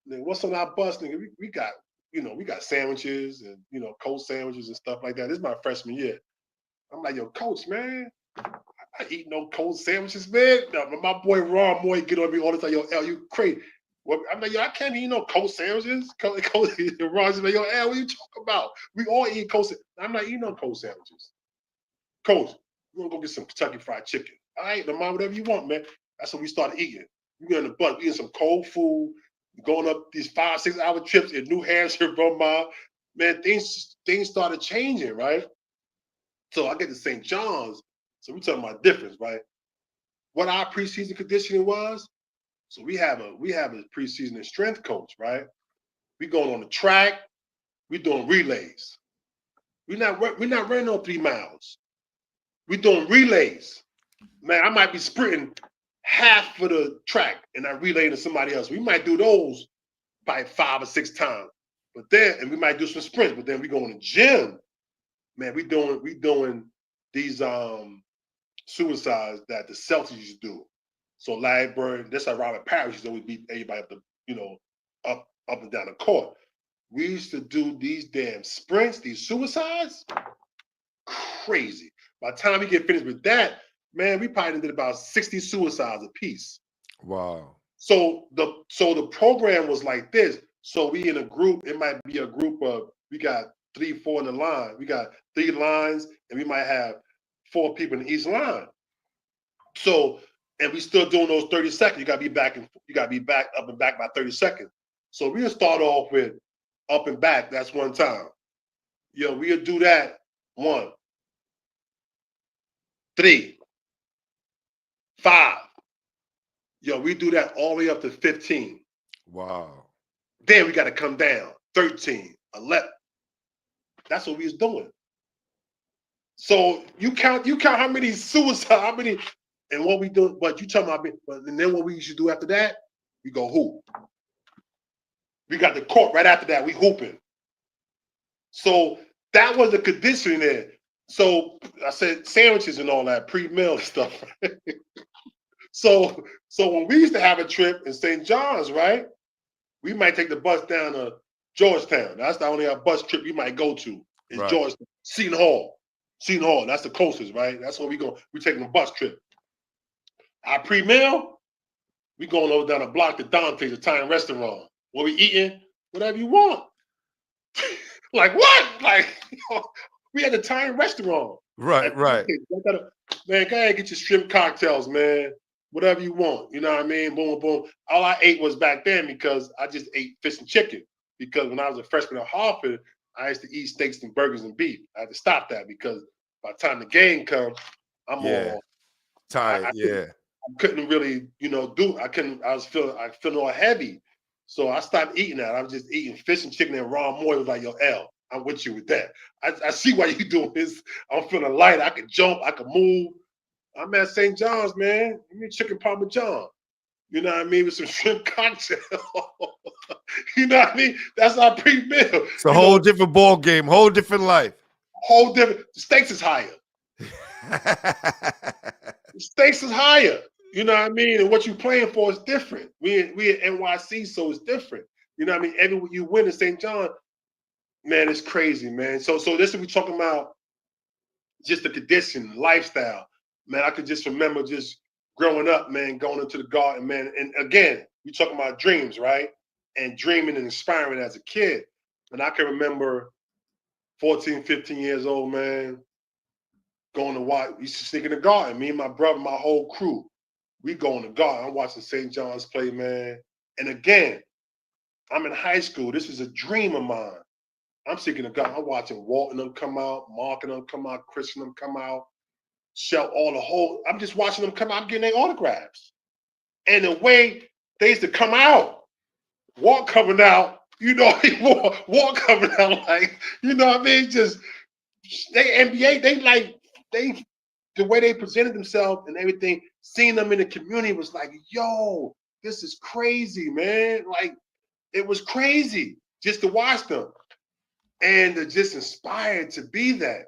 Then what's on our bus, nigga? We got, we got sandwiches and, cold sandwiches and stuff like that. This is my freshman year. I'm like, yo, coach, man, I eat no cold sandwiches, man. No, my boy Ron Moy get on me all the time. Yo, L, you crazy. Well, I'm like, yo, I can't eat no cold sandwiches. Ron's like, yo, L, what you talking about? We all eat cold sandwiches. I'm not eating no cold sandwiches. Coach, we're gonna go get some Kentucky Fried Chicken. All right, Lamont, whatever you want, man. That's what we started eating. We get in the bus, eating some cold food, going up these 5, 6 hour trips in New Hampshire, Vermont. Man, things started changing, right? So I get to St. John's. So we're talking about difference, right? What our preseason conditioning was. So we have a preseason and strength coach, right? We going on the track. We doing relays. We're not running on 3 miles. We doing relays. Man, I might be sprinting half of the track and I relay to somebody else. We might do those probably 5 or 6 times. And we might do some sprints, but then we go in the gym. Man, we doing these suicides that the Celtics used to do. So Larry Bird, that's how Robert Parrish used to always beat everybody up and down the court. We used to do these damn sprints, these suicides. Crazy. By the time we get finished with that, man, we probably did about 60 suicides a piece. Wow. So the program was like this. So we in a group, it might be a group of, we got 3, 4 in the line. We got 3 lines, and we might have 4 people in each line. So, and we still doing those 30 seconds. You gotta be back up and back by 30 seconds. So we'll start off with up and back. That's 1 time. We'll do that 1, 3, 5. We do that all the way up to 15. Wow. Then we got to come down 13, 11. That's what we was doing. So you count how many suicide, how many, and what we do. But you talking about, but and then what we used to do after that, we go hoop. We got the court right after that. We hooping. So that was the conditioning there. So I said sandwiches and all that, pre-meal stuff. So when we used to have a trip in St. John's, right? We might take the bus down to Georgetown. That's the only bus trip you might go to. Is right. Georgetown. Seton Hall. Seton Hall. That's the closest, right? That's where we go. We taking a bus trip. Our pre-meal, we going over down the block to Dante's Italian restaurant. What we eating? Whatever you want. Like what? Like we had an Italian restaurant. Right, right. Man, go ahead, get your shrimp cocktails, man. Whatever you want. You know what I mean? Boom, boom. All I ate was back then because I just ate fish and chicken. Because when I was a freshman at Hartford, I used to eat steaks and burgers and beef. I had to stop that because by the time the game comes, I'm all tired. I couldn't really, do. I was feeling all heavy. So I stopped eating that. I was just eating fish and chicken and raw moy. It was like, yo, L, I'm with you with that. I see why you doing this. I'm feeling light. I could jump. I could move. I'm at St. John's, man. Give me chicken parmesan. You know what I mean? With some shrimp cocktail. You know what I mean? That's our pre-meal. It's a whole different ball game, whole different life. Whole different. The stakes is higher. The stakes is higher. You know what I mean? And what you're playing for is different. We at NYC, so it's different. You know what I mean? Everywhere you win in St. John, man, it's crazy, man. So this is we talking about just the condition, lifestyle. Man, I could just remember just growing up, man, going into the garden, man. And again, we talking about dreams, right? And dreaming and inspiring as a kid. And I can remember 14, 15 years old, man, going to watch, we used to sneak in the garden. Me and my brother, my whole crew. We go in the garden. I'm watching St. John's play, man. And again, I'm in high school. This is a dream of mine. I'm sneaking in the garden. I'm watching Walton them come out, Mark and them come out, Christian them come out. I'm just watching them come out. I'm getting their autographs. And the way they used to come out, Walk coming out, Walk coming out like, you know what I mean? Just, they NBA, the way they presented themselves and everything, seeing them in the community was like, yo, this is crazy, man. Like, it was crazy just to watch them. And they're just inspired to be that.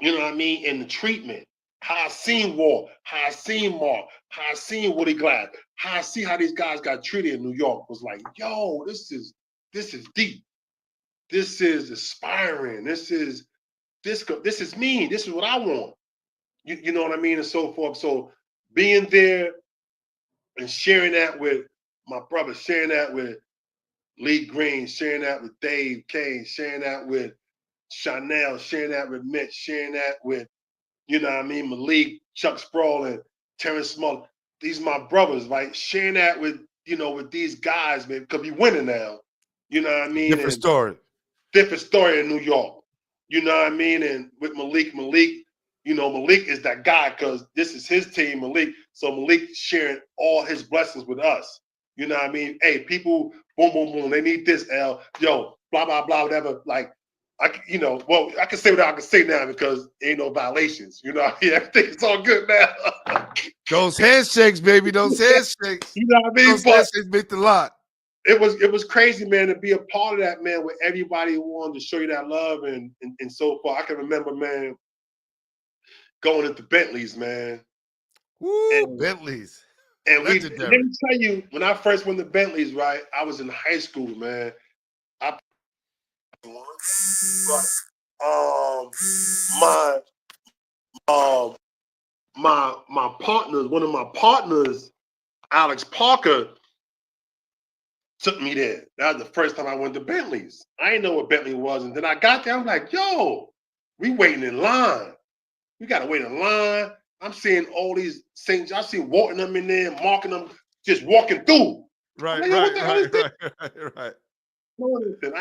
You know what I mean? And the treatment, how I seen Walt, how I seen Mark, how I seen Woody Glass, how I see how these guys got treated in New York was like, yo, this is deep. This is inspiring. This is me. This is what I want. You know what I mean? And so forth. So being there and sharing that with my brother, sharing that with Lee Green, sharing that with Dave Kane, sharing that with Chanel, sharing that with Mitch, sharing that with, you know what I mean, Malik, Chuck Sproul, and Terrence Small. These are my brothers, right? Sharing that with, with these guys, man, because we winning now. You know what I mean? Different story in New York. You know what I mean? And with Malik, Malik is that guy because this is his team, Malik. So Malik sharing all his blessings with us. You know what I mean? Hey, people, boom, boom, boom, they need this, L. Yo, blah, blah, blah, whatever. Like, I can say what I can say now because ain't no violations. You know what I mean? Everything's all good now. Those handshakes, baby, those handshakes. You know what I mean? Those handshakes meant a lot. It was crazy, man, to be a part of that, man, where everybody wanted to show you that love and so forth. I can remember, man, going into Bentleys, man. Woo, Bentleys. And let me tell you, when I first went to Bentleys, right, I was in high school, man. My partners, one of my partners, Alex Parker, took me there. That was the first time I went to Bentleys. I didn't know what Bentley was, and then I got there. I'm like, yo, we waiting in line. We gotta wait in line. I'm seeing all these Saints. I see Walton them in there, marking them, just walking through. Right. I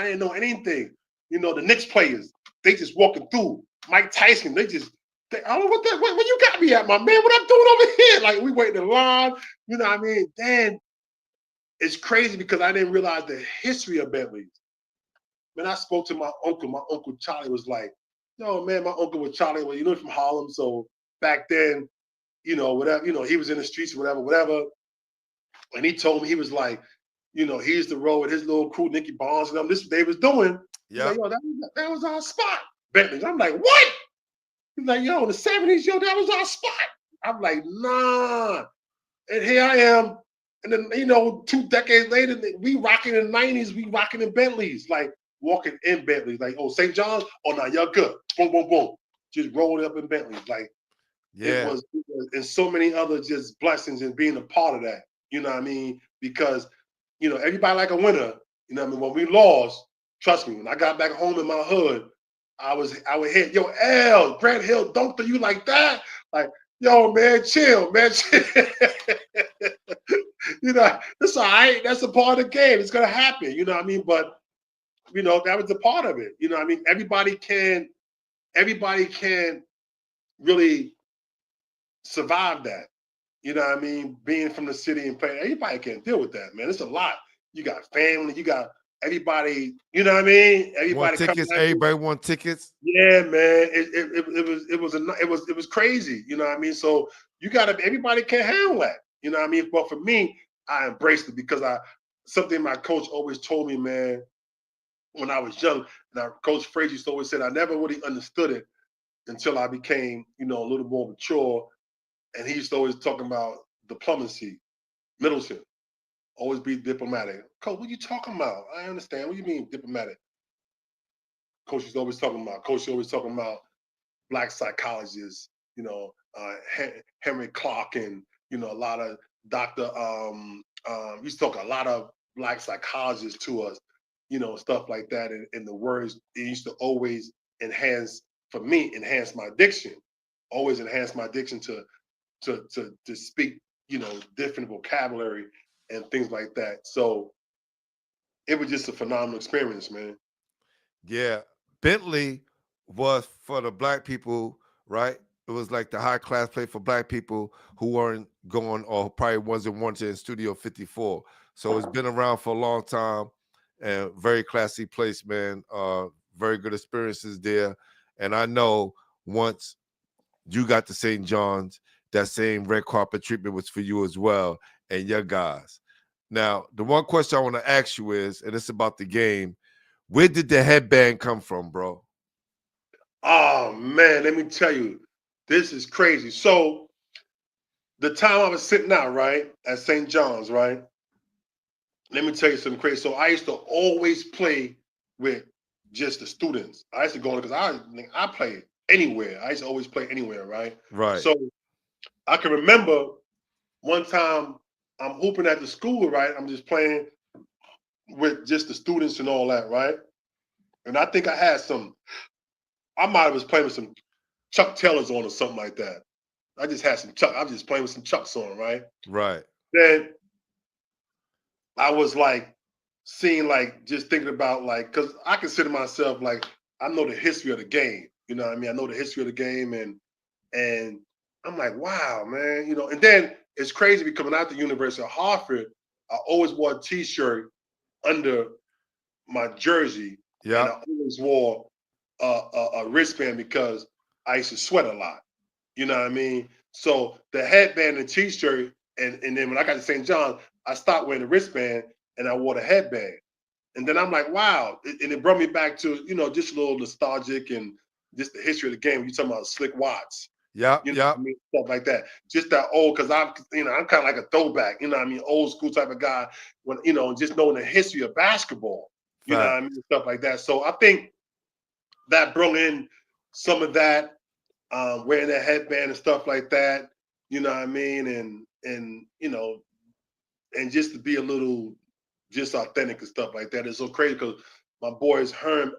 didn't know anything. The Knicks players, they just walking through. Mike Tyson, I don't know what you got me at, my man. What I'm doing over here? Like, we waiting in line, you know what I mean? Then it's crazy because I didn't realize the history of Bentleys. Man, I spoke to my uncle. My uncle Charlie was like, "No, man, my uncle was Charlie. Well, from Harlem, so back then, whatever, he was in the streets, whatever." And he told me, he was like, he used to roll with his little crew, Nicky Barnes and them. This is what they was doing. He's like, yo, that was our spot, Bentleys. I'm like, what? He's like, yo, in the 70s, yo, that was our spot. I'm like, nah. And here I am. And then, 2 decades later, we rocking in the 90s, we rocking in Bentleys, like walking in Bentleys, like, oh, St. John's, oh, no, y'all good. Boom, boom, boom. Just rolling up in Bentleys. Like, it was, and so many other just blessings in being a part of that. You know what I mean? Because, everybody like a winner. You know what I mean? When we lost, trust me, when I got back home in my hood, I would hit, yo, L, Grant Hill dunked on you like that? Like, yo, man, chill, man. That's all right. That's a part of the game. It's going to happen. You know what I mean? But, that was a part of it. You know what I mean? Everybody can really survive that. You know what I mean? Being from the city and playing, everybody can't deal with that, man. It's a lot. You got family, you got everybody, you know what I mean? Everybody everybody want tickets. Yeah, man. It was crazy, you know what I mean? So everybody can't handle that. You know what I mean? But for me, I embraced it because something my coach always told me, man, when I was young, and Coach Frazier used to always said, I never really understood it until I became, a little more mature. And he used to always talk about diplomacy, Middleton. Always be diplomatic. Coach, what are you talking about? I understand. What do you mean diplomatic? Coach is always talking about Black psychologists, Henry Clark and, a lot of Dr. He used to talk a lot of Black psychologists to us, stuff like that. And the words, it used to always enhance my diction. Always enhance my diction to speak, different vocabulary and things like that. So it was just a phenomenal experience, man. Yeah. Bentley was for the Black people, right? It was like the high class place for Black people who weren't going or probably wasn't wanted in Studio 54. So it's been around for a long time and very classy place, man. Very good experiences there. And I know once you got to St. John's, that same red carpet treatment was for you as well and your guys. Now, the one question I want to ask you is, and it's about the game, where did the headband come from, bro? Oh, man, let me tell you, this is crazy. So the time I was sitting out, right, at St. John's, right, let me tell you something crazy. So I used to always play with just the students. I used to go because I played anywhere. I used to always play anywhere, right? Right. So I can remember one time I'm hooping at the school, right? I'm just playing with just the students and all that, right? And I think I might have was playing with some Chuck Taylors on or something like that. I just had some Chuck. I was just playing with some Chucks on, right? Right. Then I was like seeing, like, just thinking about, like, because I consider myself like I know the history of the game. You know what I mean? I know the history of the game, and I'm like, wow, man, And then it's crazy because when I was at the University of Hartford, I always wore a T-shirt under my jersey. Yeah. And I always wore a wristband because I used to sweat a lot. You know what I mean? So the headband and T-shirt, and then when I got to St. John, I stopped wearing the wristband and I wore the headband. And then I'm like, wow. And it brought me back to, just a little nostalgic and just the history of the game. You talking about Slick Watts. Yeah, I mean? Stuff like that. Just that old, because I'm kind of like a throwback, old school type of guy, when, just knowing the history of basketball, you know what I mean? Stuff like that. So I think that brought in some of that, wearing that headband and stuff like that, you know what I mean? And and just to be a little just authentic and stuff like that. It's so crazy because my boys Herm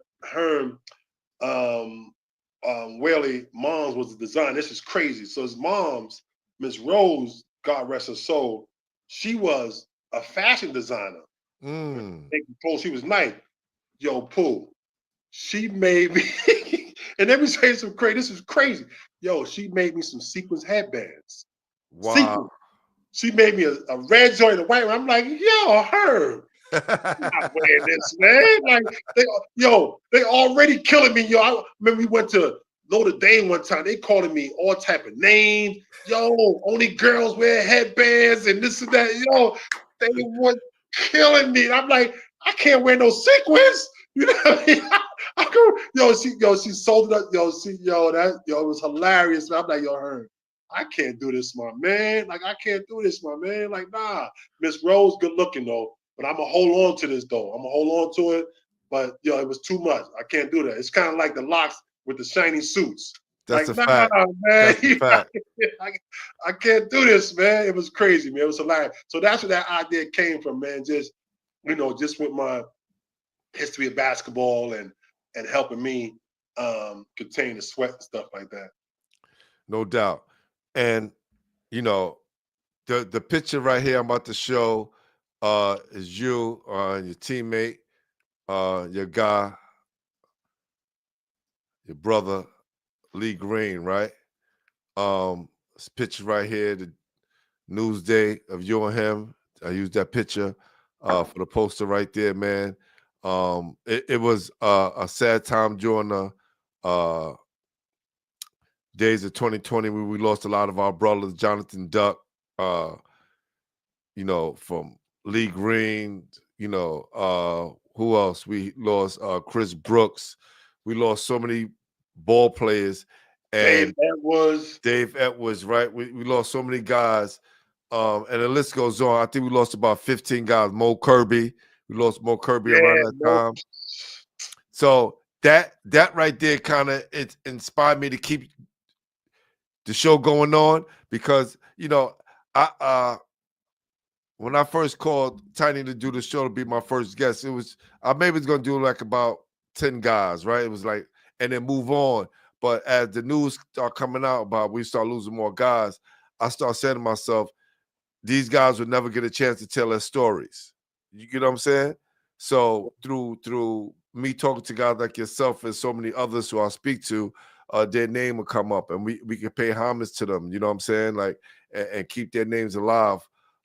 Whaley mom's was the designer. This is crazy. So his mom's, Miss Rose, God rest her soul, she was a fashion designer. She was nice. Yo, Pooh, she made me, and let me say some crazy. This is crazy. Yo, she made me some sequins headbands. Wow. Sequins. She made me a red joint and a white one. I'm like, yo, Herb, I'm not wearing this, man. Like, they already killing me, yo. I remember we went to Notre Dame one time. They calling me all type of names. Yo, only girls wear headbands and this and that. Yo, they were killing me. I'm like, I can't wear no sequins. You know what I mean? I go, she sold it up. It was hilarious. Man. I'm like, yo, Herb, I can't do this, my man. Like, I can't do this, my man. Like, nah. Miss Rose, good looking though. But I'm gonna hold on to this though. I'm gonna hold on to it. But it was too much. I can't do that. It's kind of like the locks with the shiny suits. That's like, a fact. Man. That's a fact. I can't do this, man. It was crazy, man. It was hilarious. So that's where that idea came from, man. Just with my history of basketball and helping me contain the sweat and stuff like that. No doubt. And the picture right here I'm about to show is you and your teammate, your guy, your brother, Lee Green, right? This picture right here, the news day of you and him. I used that picture for the poster right there, man. It was a sad time during the days of 2020 where we lost a lot of our brothers, Jonathan Duck, from Lee Green, who else? We lost Chris Brooks. We lost so many ball players. And Dave Edwards, right? We lost so many guys. And the list goes on. I think we lost about 15 guys. Mo Kirby. We lost Mo Kirby around that time. So that right there kind of it inspired me to keep the show going on because, when I first called Tiny to do the show to be my first guest, I maybe was going to do like about 10 guys, right? It was like, and then move on. But as the news start coming out about we start losing more guys, I start saying to myself, these guys would never get a chance to tell their stories. You get what I'm saying? So through me talking to guys like yourself and so many others who I speak to, their name will come up and we can pay homage to them. You know what I'm saying? Like and keep their names alive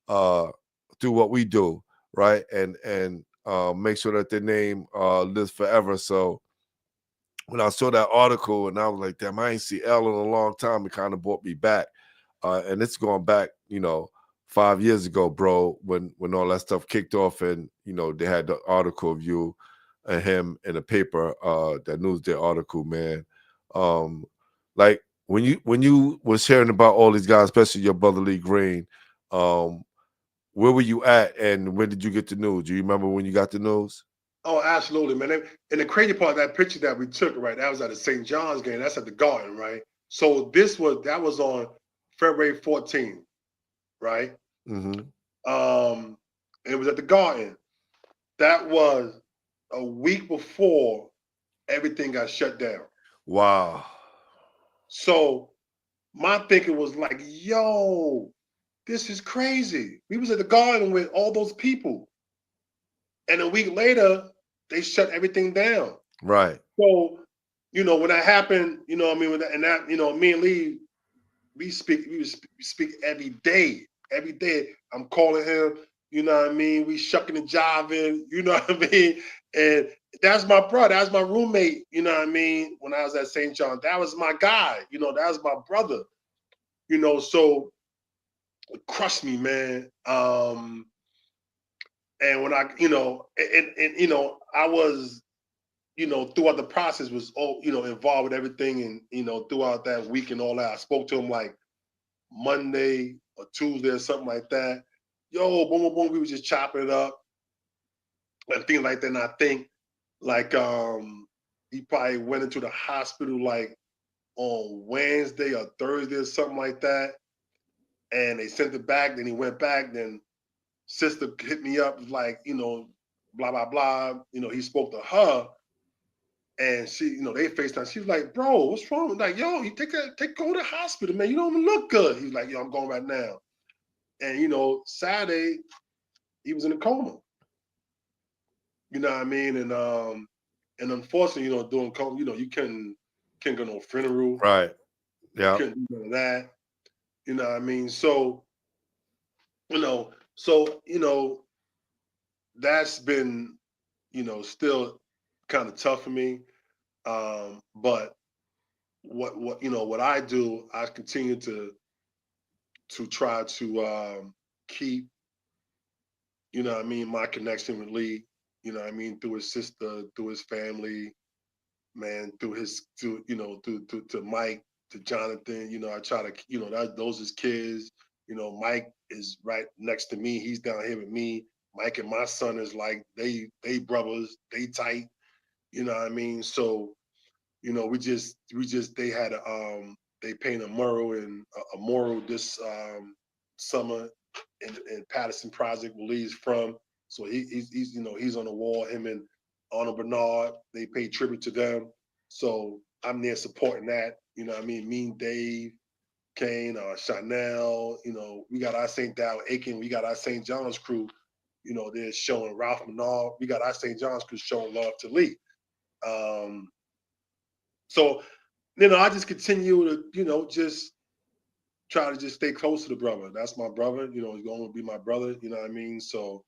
through what we do, right? And make sure that their name lives forever. So when I saw that article and I was like, damn, I ain't see L in a long time, it kind of brought me back. And it's going back, 5 years ago, bro, when all that stuff kicked off and, they had the article of you and him in the paper, that Newsday article, man. Like when you was hearing about all these guys, especially your brother Lee Green, where were you at and when did you get the news? Do you remember when you got the news? Oh, absolutely, man. And the crazy part of that picture that we took, right, that was at the St. John's game. That's at the Garden, right? So that was on February 14th, right? Mm-hmm. It was at the Garden. That was a week before everything got shut down. Wow. So my thinking was like, yo, this is crazy. We was at the Garden with all those people. And a week later, they shut everything down. Right. So, when that happened, me and Lee, we speak every day. Every day I'm calling him, you know what I mean? We shucking and jiving, you know what I mean? And that's my brother, that's my roommate, you know what I mean? When I was at St. John, that was my guy, that was my brother, so it crushed me, man. And when I, I was, throughout the process was, involved with everything. And, throughout that week and all that, I spoke to him like Monday or Tuesday or something like that. Yo, boom, boom, boom. We was just chopping it up and things like that. And I think like, he probably went into the hospital like on Wednesday or Thursday or something like that. And they sent it back. Then he went back. Then sister hit me up like, blah, blah, blah. He spoke to her and she, they FaceTime. She was like, bro, what's wrong? Like, yo, you go to the hospital, man. You don't even look good. He's like, yo, I'm going right now. And, Saturday, he was in a coma. You know what I mean? And unfortunately, doing coma, you can't go no funeral. Right. Yeah. You couldn't do none of that. You know what I mean? So So that's been, still kind of tough for me. But what I do, I continue to try to keep, my connection with Lee, through his sister, through his family, man, to Mike, to Jonathan. I try to, those his kids. Mike is right next to me. He's down here with me. Mike and my son is like they brothers, they tight. So, they had they painted a mural this summer in Patterson Project where Lee's from. So he's on the wall. Him and Arnold Bernard, they pay tribute to them. So I'm there supporting that. Me and Dave, Kane, Chanel. We got our St. Dow Aiken. We got our St. John's crew. They're showing Ralph Menard. We got our St. John's crew showing love to Lee. So, I just continue to, just try to just stay close to the brother. That's my brother. He's going to be my brother. You know what I mean? So,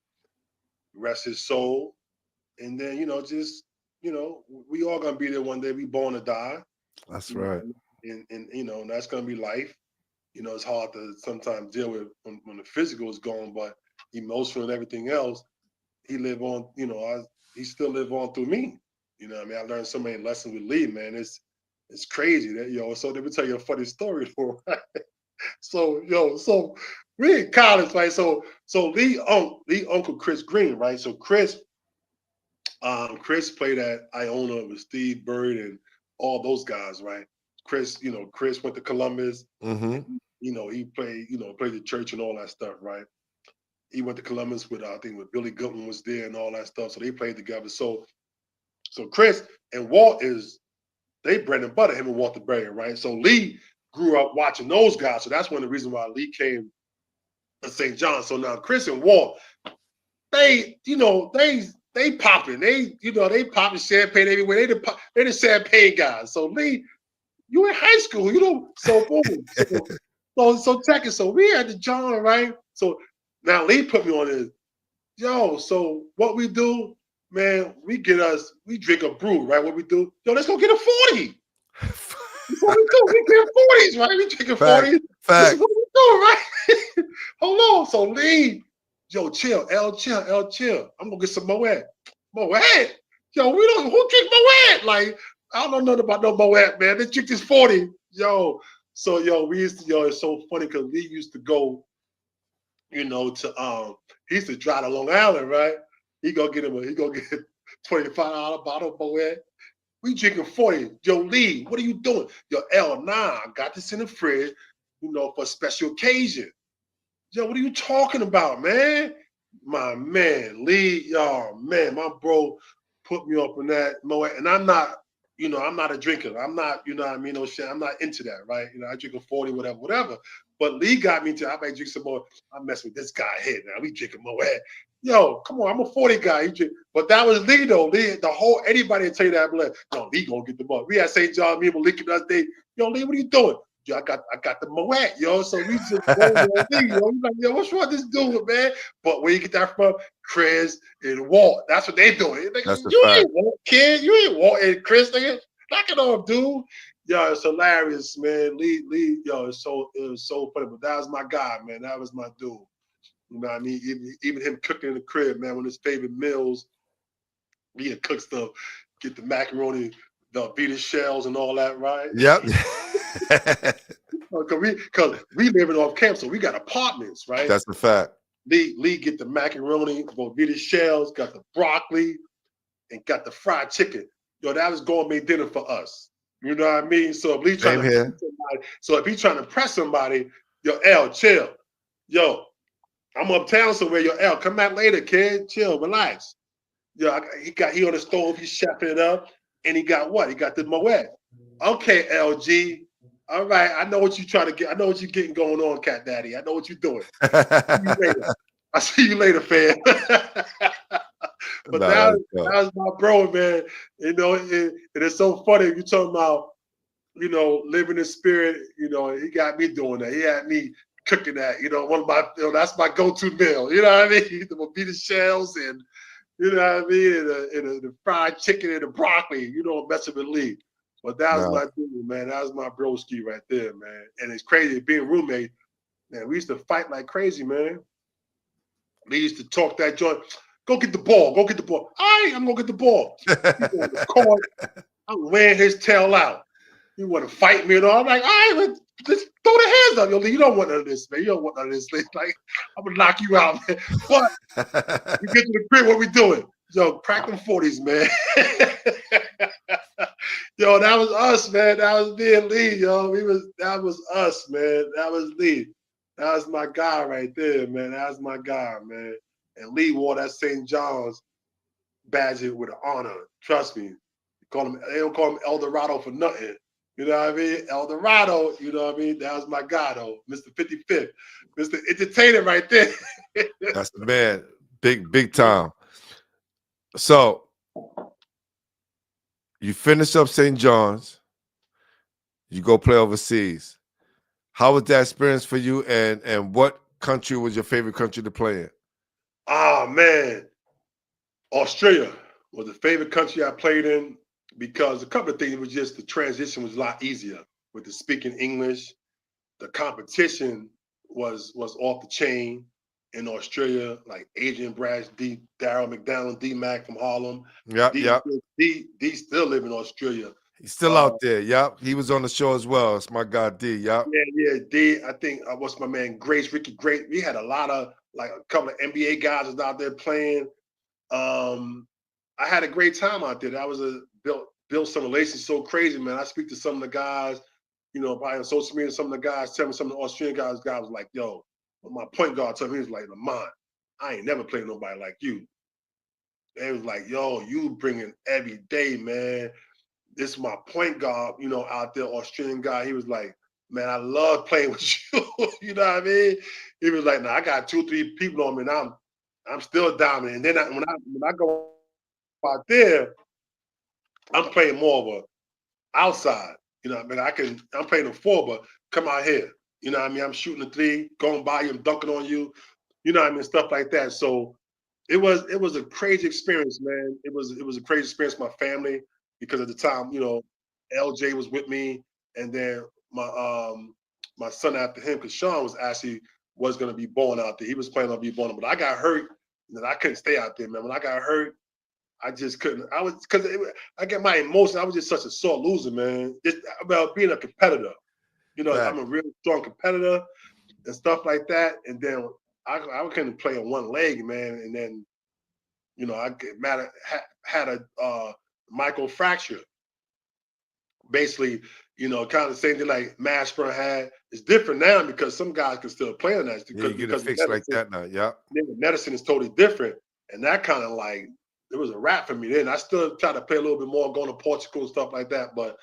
rest his soul. And then, we all going to be there one day. We born to die. That's right. And that's going to be life. It's hard to sometimes deal with when the physical is gone, but emotional and everything else, he live on, he still live on through me. I learned so many lessons with Lee, man. It's crazy that, so let me tell you a funny story. Right? So we in college, right? So Lee uncle Chris Green, right? So Chris played at Iona with Steve Bird and all those guys, right? Chris went to Columbus. Mm-hmm. He played the church and all that stuff, right? He went to Columbus with, I think, with Billy Goodman was there and all that stuff. So they played together. So Chris and Walt they bread and butter, him and Walter Berry, right? So Lee grew up watching those guys. So that's one of the reasons why Lee came to St. John. So now Chris and Walt, they popping. They popping champagne everywhere. They the champagne guys. So Lee, you in high school, so boom. So check it. So we at the John, right? So now Lee put me on this. So what we do, man, we drink a brew, right? What we do? Let's go get a 40. That's what we do. We get 40s, right? We drinking 40s. That's what we do, right? Hold on. So Lee, chill. chill. I'm gonna get some Moet. Moet? Who drink Moet? Like, I don't know nothing about no Moet, man. Let's drink this 40. So we used to, it's so funny because Lee used to go, he used to drive to Long Island, right? He go get $25 bottle of Moet. We drinking 40. Lee, what are you doing? I got this in the fridge, for a special occasion. What are you talking about, man? My man, Lee, man, my bro put me up on that Moet. And I'm not, I'm not a drinker. I'm not, no shit. I'm not into that, right? I drink a 40, whatever. But Lee got me to, I might drink some more. I mess with this guy here now. We drinking Moet. Come on, I'm a 40 guy. But that was Lee, though. Lee, anybody will tell you that, I'm like, no, Lee gonna get the Moet. We had St. John, me and Lee the other day. Lee, what are you doing? I got the Moet, So we just go Lee, Like, what's wrong with this dude, man? But where you get that from? Chris and Walt. That's what they doing. That's you ain't Walt, kid. You ain't Walt and Chris, nigga. Knock it off, dude. It's hilarious, man. Lee, it was so funny. But that was my guy, man. That was my dude. You know what I mean? Even him cooking in the crib, man, one of his favorite meals, he had cook stuff, get the macaroni, the beat shells and all that, right? Yep. Because we living off campus, so we got apartments, right? That's a fact. Lee get the macaroni, Velveeta shells, got the broccoli, and got the fried chicken. That was gourmet dinner for us. You know what I mean? So if Lee trying to press somebody, if he's trying to press somebody, chill. I'm uptown somewhere. Come back later, kid. Chill, relax. He on the stove, he's chefing it up, and he got what? He got the Moet. Okay, LG. All right, I know what you're trying to get. I know what you're getting going on, Cat Daddy. I know what you're doing. I'll see you later, fam. But that was my bro, man. And it's so funny. You're talking about, living in spirit. He got me doing that. He had me cooking that. One of my, that's my go-to meal. You know what I mean? The mojita shells and, you know what I mean? And the fried chicken and the broccoli. You don't mess with Lee. But that was my dude, man. That was my broski right there, man. And it's crazy being roommate. Man, we used to fight like crazy, man. Lee used to talk that joint. Go get the ball. Go get the ball. All right, I'm going to get the ball. He's on the court. I'm laying his tail out. You want to fight me and all? I'm like, all right, just throw the hands up. Yo, Lee, you don't want none of this, man. You don't want none of this. Lee. Like, I'm going to knock you out, man. But we get to the crib, what we doing? Yo, crack them 40s, man. Yo, that was us, man. That was me and Lee, yo. That was us, man. That was Lee. That was my guy right there, man. That was my guy, man. And Lee wore that St. John's badge with honor. Trust me. They don't call him El Dorado for nothing. You know what I mean? El Dorado, you know what I mean? That was my guy, though. Mr. 55th. Mr. Entertainer right there. That's the man. Big time. So you finish up St. John's. You go play overseas. How was that experience for you? And what country was your favorite country to play in? Oh, man. Australia was the favorite country I played in because a couple of things. It was just the transition was a lot easier with the speaking English. The competition was off the chain in Australia, like Adrian Brash, Darryl McDonald, D-Mac from Harlem. Yep. D still live in Australia. He's still out there. Yep. He was on the show as well. It's my guy, D. Yep. Yeah. D. I think what's my man, Ricky Grace. We had a lot of, like, a couple of NBA guys was out there playing. I had a great time out there. That was built some relations so crazy, man. I speak to some of the guys, probably on social media. Some of the guys tell me, some of the Australian guys was like, yo, my point guard told me, he was like, Lamont, I ain't never played nobody like you. They was like, yo, you bringing every day, man. This is my point guard, out there, Australian guy. He was like, man, I love playing with you. You know what I mean? He was like, nah, I got 2-3 people on me, and I'm still dominant. And then when I go out there, I'm playing more of a outside. You know what I mean? I'm playing a 4, but come out here. You know what I mean? I'm shooting a 3, going by you, I'm dunking on you. You know what I mean? Stuff like that. So it was a crazy experience, man. It was a crazy experience for my family because at the time, LJ was with me, and then my son after him, because Sean was going to be born out there. He was planning on being born, but I got hurt, and then I couldn't stay out there, man. When I got hurt, I just couldn't. I get my emotions. I was just such a sore loser, man. It's about being a competitor. Right. I'm a real strong competitor and stuff like that. And then I couldn't play on one leg, man. And then, I had a microfracture. Basically, kind of the same thing like Mashburn had. It's different now because some guys can still play on that. You get it fixed like that now, yeah. Medicine is totally different. And that kind of like, it was a wrap for me then. I still try to play a little bit more, going to Portugal and stuff like that, but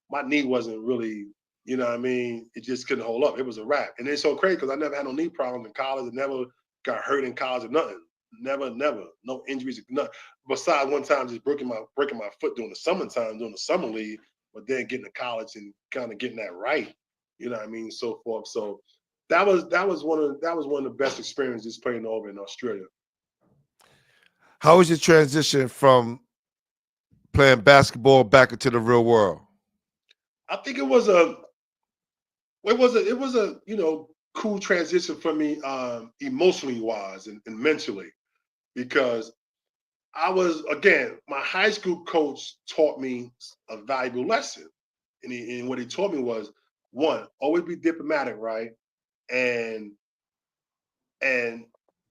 my knee wasn't really, you know what I mean? It just couldn't hold up. It was a wrap. And it's so crazy because I never had no knee problems in college. I never got hurt in college or nothing. Never. No injuries, nothing. Besides one time just breaking my foot during the summertime, during the summer league, but then getting to college and kind of getting that right. You know what I mean? So forth. So that was one of the best experiences playing over in Australia. How was your transition from playing basketball back into the real world? I think it was a cool transition for me, emotionally wise and mentally, because I was, again, my high school coach taught me a valuable lesson. And what he taught me was, one, always be diplomatic, right? And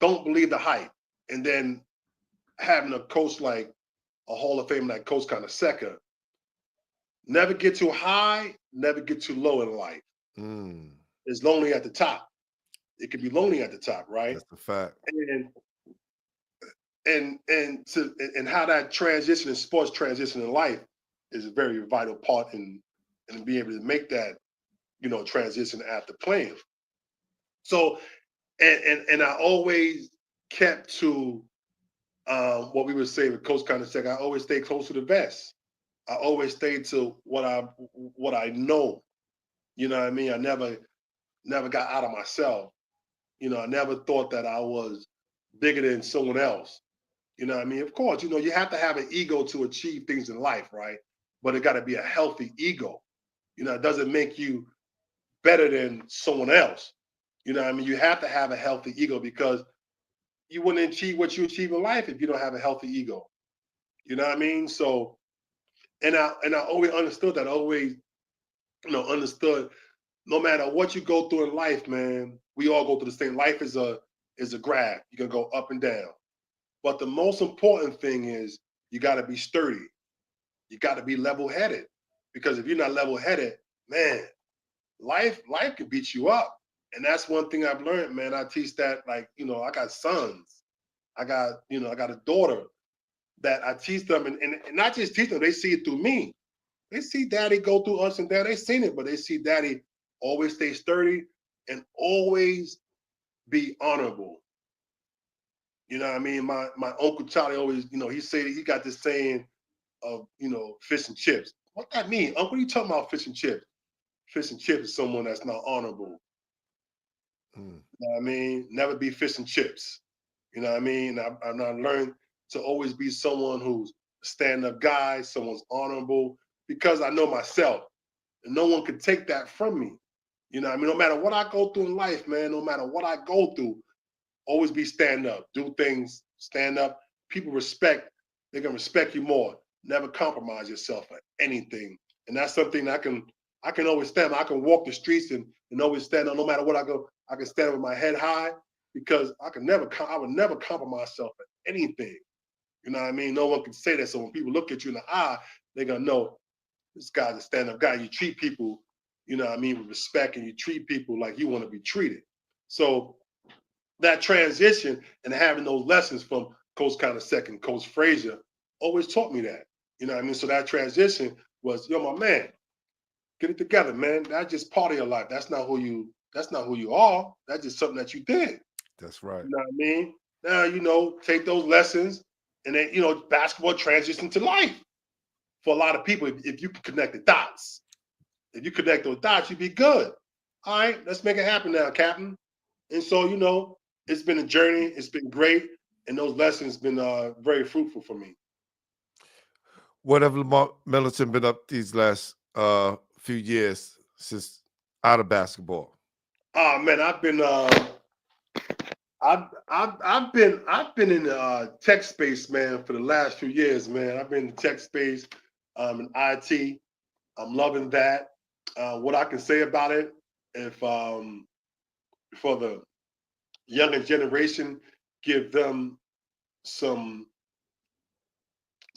don't believe the hype. And then having a coach like a Hall of Fame like Coach Connecticut, never get too high, never get too low in life. It's lonely at the top. It can be lonely at the top, right? That's a fact. And how that transition in sports, transition in life is a very vital part in being able to make that, transition after playing. So, and I always kept to what we would say with Coach Connecticut. I always stay close to the vest. I always stay to what I know. You know what I mean? I never never got out of myself. I never thought that I was bigger than someone else. You know what I mean? Of course, you have to have an ego to achieve things in life, right? But it got to be a healthy ego. It doesn't make you better than someone else. You know what I mean? You have to have a healthy ego because you wouldn't achieve what you achieve in life if you don't have a healthy ego. You know what I mean? So, and I always understood that. I always, understood no matter what you go through in life, man, we all go through the same. Life is a graph. You can go up and down. But the most important thing is you got to be sturdy. You got to be level-headed. Because if you're not level-headed, man, life can beat you up. And that's one thing I've learned, man. I teach that, like, I got sons. I got a daughter that I teach them, and not just teach them, they see it through me. They see daddy go through ups and downs. They seen it, but they see daddy always stay sturdy and always be honorable. You know what I mean? My Uncle Charlie always, he said he got this saying of, fish and chips. What that mean? Uncle, what are you talking about fish and chips? Fish and chips is someone that's not honorable. You know what I mean? Never be fish and chips. You know what I mean? I learned to always be someone who's a stand-up guy, someone's honorable, because I know myself. And no one can take that from me. You know what I mean? No matter what I go through in life, man, no matter what I go through, always be stand up. Do things, stand up. People they're going to respect you more. Never compromise yourself for anything. And that's something I can always stand. I can walk the streets and always stand up. No matter what I go, I can stand with my head high because I would never compromise myself for anything. You know what I mean? No one can say that. So when people look at you in the eye, they're going to know this guy's a stand-up guy. You treat people, with respect, and you treat people like you want to be treated. So that transition and having those lessons from Coach Connecticut and Coach Frazier always taught me that. You know what I mean? So that transition was, my man, get it together, man. That's just part of your life. That's not who you are. That's just something that you did. That's right. You know what I mean? Now, take those lessons and then, basketball transition to life. For a lot of people, if you can connect the dots. If you connect those dots, you'd be good. All right, let's make it happen now, Captain. And so, it's been a journey. It's been great. And those lessons been very fruitful for me. What have Lamont Middleton been up these last few years since out of basketball? Oh man, I've been in the tech space, man, for the last few years, man. I've been in the tech space, in IT. I'm loving that. What I can say about it, if for the younger generation, give them some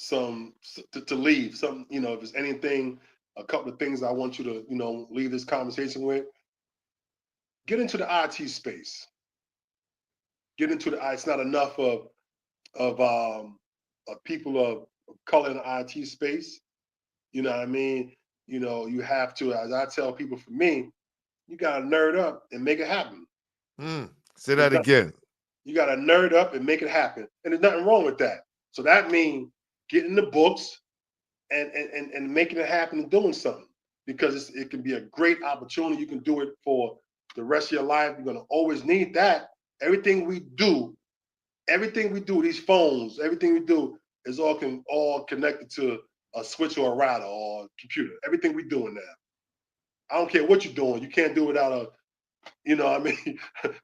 to leave. Some, if there's anything, a couple of things I want you to, leave this conversation with. Get into the IT space. Get into it's not enough of people of color in the IT space. You know what I mean? You have to, as I tell people, for me, you gotta nerd up and make it happen. Say that again. You gotta nerd up and make it happen. And there's nothing wrong with that. So that means getting the books and making it happen and doing something. Because it can be a great opportunity. You can do it for the rest of your life. You're gonna always need that. Everything we do, these phones, everything we do is all connected to a switch or a router or a computer. Everything we're doing now. I don't care what you're doing. You can't do it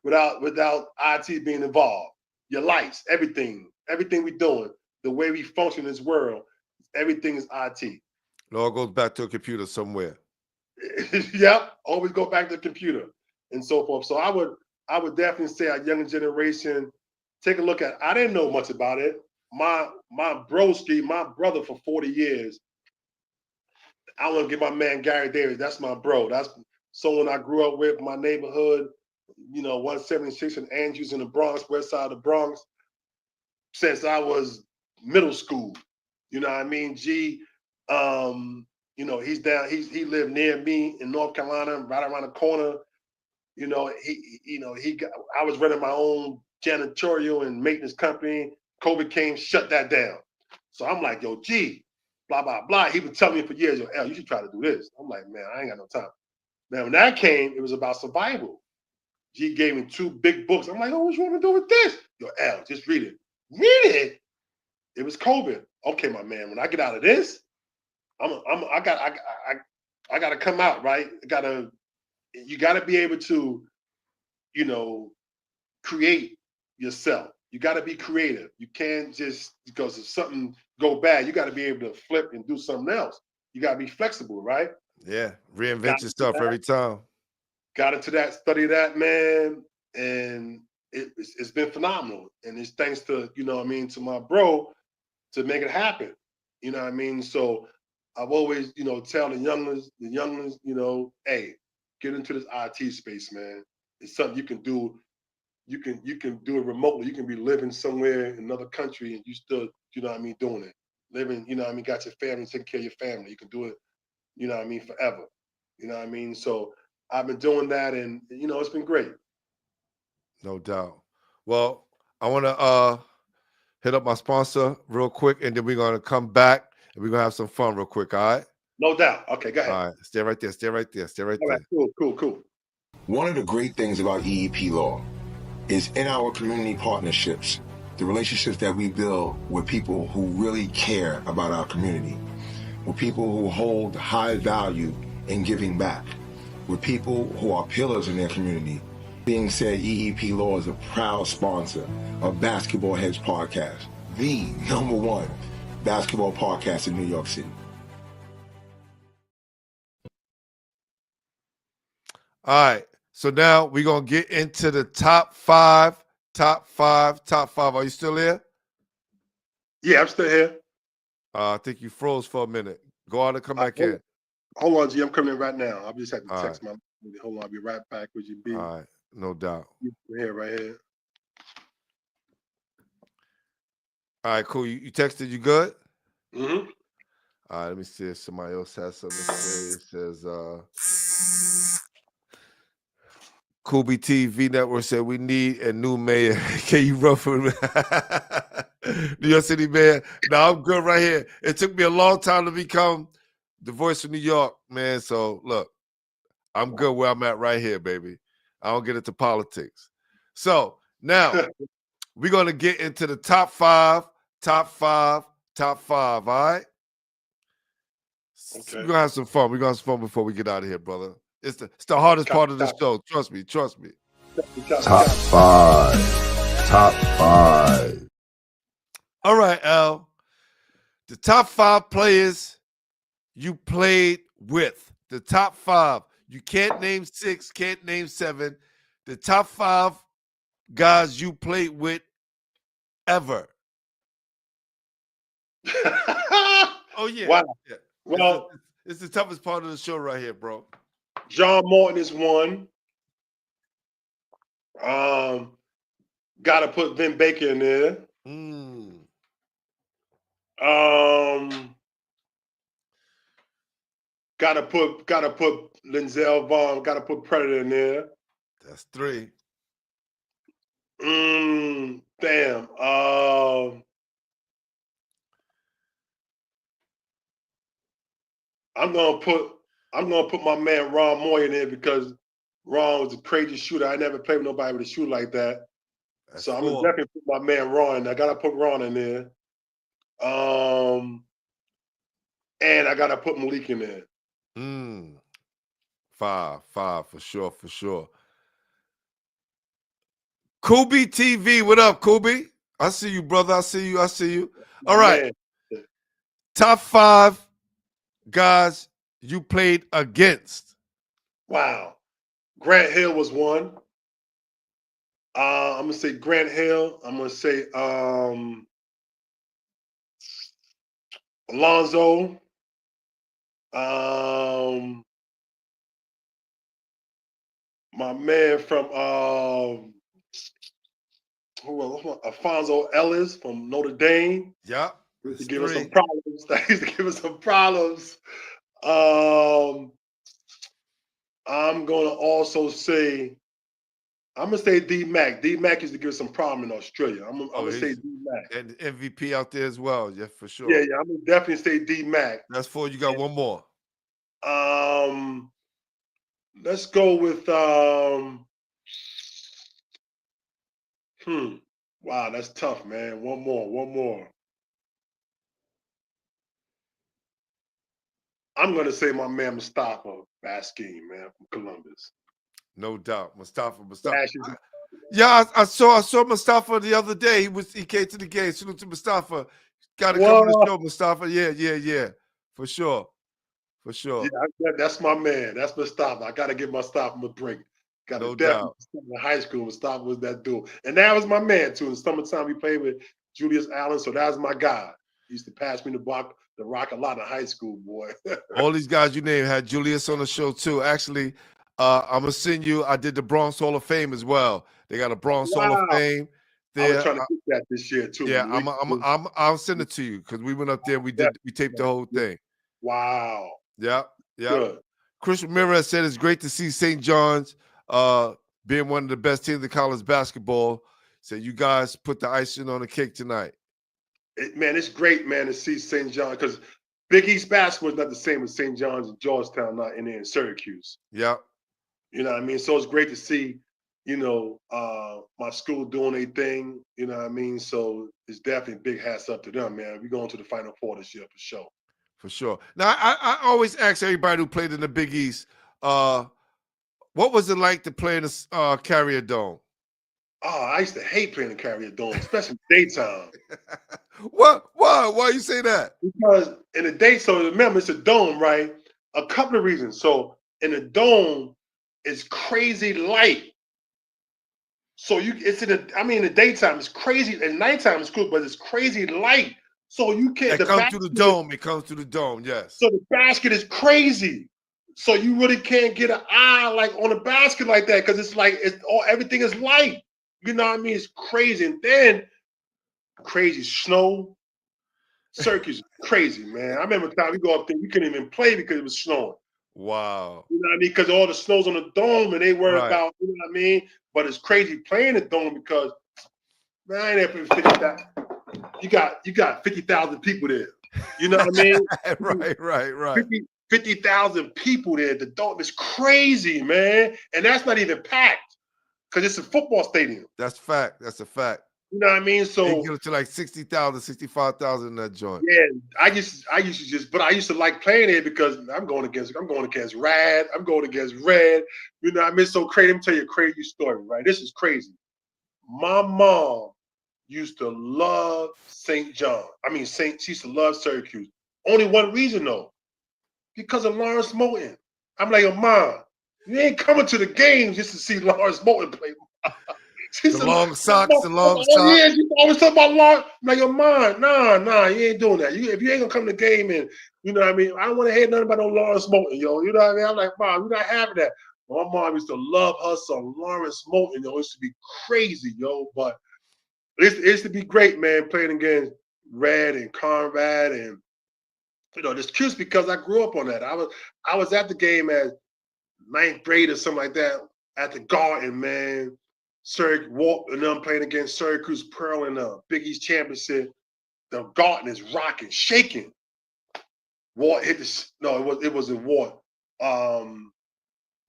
without without IT being involved. Your lights, everything we're doing, the way we function in this world, everything is IT. It all goes back to a computer somewhere. Yep, always go back to the computer and so forth. So I would definitely say our younger generation, take a look at. I didn't know much about it. My broski, my brother for 40 years. I want to give my man Gary Davis. That's my bro. That's someone I grew up with, my neighborhood. 176 in Andrews in the Bronx, west side of the Bronx, since I was middle school. You know what I mean? G, he's down. He lived near me in North Carolina, right around the corner. I was running my own janitorial and maintenance company. COVID came, shut that down. So I'm like, yo, G, blah, blah, blah. He been telling me for years, yo, L, you should try to do this. I'm like, man, I ain't got no time. Now, when that came, it was about survival. G gave me 2 big books. I'm like, oh, what you want to do with this? Yo, L, just read it. Read it. It was COVID. Okay, my man. When I get out of this, I got to come out, right? You got to be able to, create yourself. You got to be creative. You can't just, because if something go bad, you got to be able to flip and do something else. You got to be flexible, right? Yeah, reinvent yourself every time. Got into that, study that, man, and it's been phenomenal. And it's thanks to, to my bro to make it happen. You know what I mean? So I've always, tell the younglings, hey, get into this IT space, man. It's something you can do. You can do it remotely. You can be living somewhere in another country and you still, doing it. Living, got your family, taking care of your family. You can do it, forever. You know what I mean? So I've been doing that and, it's been great. No doubt. Well, I want to hit up my sponsor real quick, and then we're going to come back and we're going to have some fun real quick, all right? No doubt. Okay, go ahead. All right, stay right there, stay right there, stay right there. All right, cool. One of the great things about EEP law is in our community partnerships, the relationships that we build with people who really care about our community, with people who hold high value in giving back, with people who are pillars in their community. Being said, EEP Law is a proud sponsor of Basketball Heads Podcast, the #1 basketball podcast in New York City. All right, so now we're going to get into the top five. Are you still there? Yeah, I'm still here. I think you froze for a minute. Go out and come back in. Hold on, G. I'm coming in right now. I just had to All text my. Hold on, I'll be right back with you, B. All right, no doubt. Right here. All right, cool. You texted, you good? Mm-hmm. All right, let me see if somebody else has something to say. It says, Kubi TV Network said we need a new mayor. Can you run for New York City mayor? No, I'm good right here. It took me a long time to become the voice of New York, man. So look, I'm good where I'm at right here, baby. I don't get into politics. So now we're gonna get into the top five. All right. Okay. We're gonna have some fun. We're gonna have some fun before we get out of here, brother. It's the hardest part of the show. Trust me. Top five. All right, Al. The top 5 players you played with. The top 5. You can't name 6, can't name 7. The top 5 guys you played with ever. Oh, yeah. Wow. Yeah. Well, it's the toughest part of the show right here, bro. John Morton is one. Got to put Vin Baker in there. Got to put Denzel Vaughn. Got to put Predator in there. That's 3. Damn. I'm gonna put my man Ron Moore in there because Ron was a crazy shooter. I never played with nobody with a shooter like that. That's so 4. I'm gonna definitely put my man Ron. I gotta put Ron in there. And I gotta put Malik in there. 5 for sure. Kubi TV, what up, Kubi? I see you, brother. I see you. All right. Man. Top 5 guys you played against. Wow. Grant Hill was one. I'm gonna say Grant Hill. I'm gonna say Alonzo. My man from Alfonso Ellis from Notre Dame. Yeah. Used to give us some problems. I'm gonna also say, I'm gonna say D Mac. D Mac used to give us some problem in Australia. I'm gonna say D Mac. And MVP out there as well. Yeah, for sure. Yeah. I'm gonna definitely say D Mac. That's 4. You got one more. Let's go with Wow, that's tough, man. One more. I'm gonna say my man Mustafa Baskeen, man, from Columbus. No doubt. Mustafa. Dashes. Yeah, I saw Mustafa the other day. He came to the game. Salute to Mustafa. Got to come to the What? show, Mustafa. Yeah. For sure. Yeah, that's my man. That's Mustafa. I gotta give Mustafa a break. Got to No definitely doubt. in high school. Mustafa was that dude, and that was my man too. In the summertime, we played with Julius Allen, so that was my guy. He used to pass me the rock a lot in high school, boy. All these guys you named had Julius on the show too. Actually, I'm gonna send you. I did the Bronx Hall of Fame as well. They got a Bronx Hall of Wow. Fame I was there. trying to get that this year too. Yeah, I'll send it to you because we went up there. We taped the whole thing. Wow. Yeah. Good. Chris Ramirez said it's great to see St. John's being one of the best teams in college basketball. Said you guys put the icing on the cake tonight. Man, it's great, man, to see St. John because Big East basketball is not the same as St. John's and Georgetown, not in Syracuse. Yeah. You know what I mean? So it's great to see, my school doing a thing, you know what I mean? So it's definitely big hats up to them, man. We're going to the Final Four this year for sure. For sure. Now, I always ask everybody who played in the Big East, what was it like to play in the Carrier Dome? Oh, I used to hate playing the Carrier Dome, especially daytime. What? Why you say that? Because in the day, so remember, it's a dome, right? A couple of reasons. So in the dome, it's crazy light. So in the daytime, it's crazy. At nighttime, it's cool, but it's crazy light. So you can't. It comes to the dome. It comes to the dome. Yes. So the basket is crazy. So you really can't get an eye like on a basket like that because everything is light. You know what I mean? It's crazy. And then crazy snow. Syracuse is crazy, man. I remember the time we go up there, we couldn't even play because it was snowing. Wow. You know what I mean? Because all the snow's on the dome and they worry Right. about, you know what I mean? But it's crazy playing the dome because, man, I ain't there for 50,000. You got 50,000 people there. You know what I mean? Right. 50,000 people there. The dome is crazy, man. And that's not even packed because it's a football stadium. That's a fact. You know what I mean? So they get it to like 60,000, 65,000 in that joint. Yeah, I used to like playing it because I'm going against Rad, I'm going against Red. You know what I mean? So crazy. Let me tell you a crazy story, right? This is crazy. My mom used to love St. John. She used to love Syracuse. Only one reason though, because of Lawrence Moulton. I'm like, Mom, you ain't coming to the games just to see Lawrence Moulton play. The long socks. Yeah, she always talk about Lawrence. I'm like, your mom, nah, you ain't doing that. If you ain't gonna come to the game and you know what I mean, I don't want to hear nothing about no Lawrence Moulton, yo. You know what I mean? I'm like, Mom, you're not having that. My mom used to love her some Lawrence Moulton, yo. It used to be crazy, yo. But it used to be great, man, playing against Red and Conrad and it's cute because I grew up on that. I was at the game as 9th grade or something like that at the Garden, man. Walton and them playing against Syracuse Pearl in the Big East Championship. The Garden is rocking, shaking. Walt hit it wasn't Walt.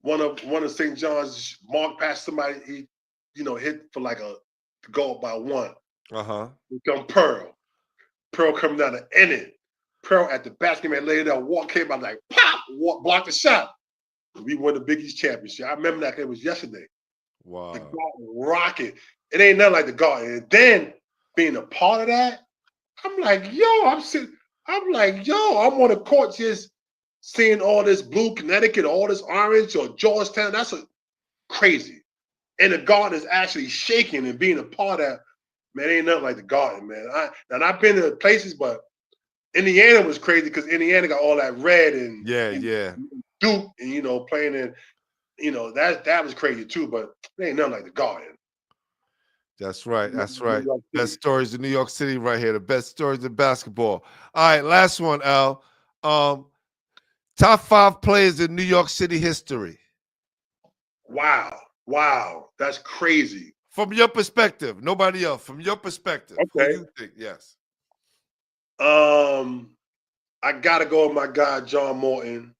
One of St. John's mark past somebody, he hit for like a goal by one. Become Pearl. Pearl coming down to end it. Pearl at the basket man laid out. Walt came out like pop. Walt blocked the shot. We won the Big East Championship. I remember that it was yesterday. Wow. The Garden rocket. It ain't nothing like the Garden. And then being a part of that, I'm like, yo, I'm on the court just seeing all this blue Connecticut, all this orange or Georgetown. That's crazy. And the Garden is actually shaking and being a part of that. Man, ain't nothing like the Garden, man. I've been to places, but Indiana was crazy because Indiana got all that red and Duke and playing in. That was crazy too, but it ain't nothing like the Garden. That's right. Best stories in New York City right here. The best stories in basketball. All right, last one, Al. Top 5 players in New York City history. Wow. That's crazy. From your perspective, nobody else. From your perspective, okay. Who you think? Yes. I gotta go with my guy, John Morton.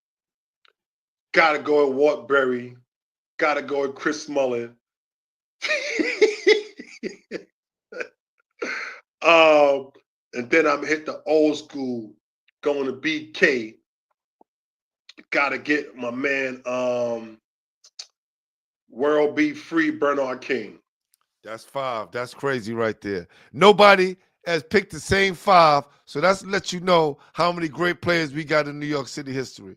Gotta go with Walt Berry. Gotta go with Chris Mullin. And then I'm hit the old school, going to BK. Gotta get my man, World Be Free, Bernard King. That's 5. That's crazy right there. Nobody has picked the same 5, so that's to let you know how many great players we got in New York City history.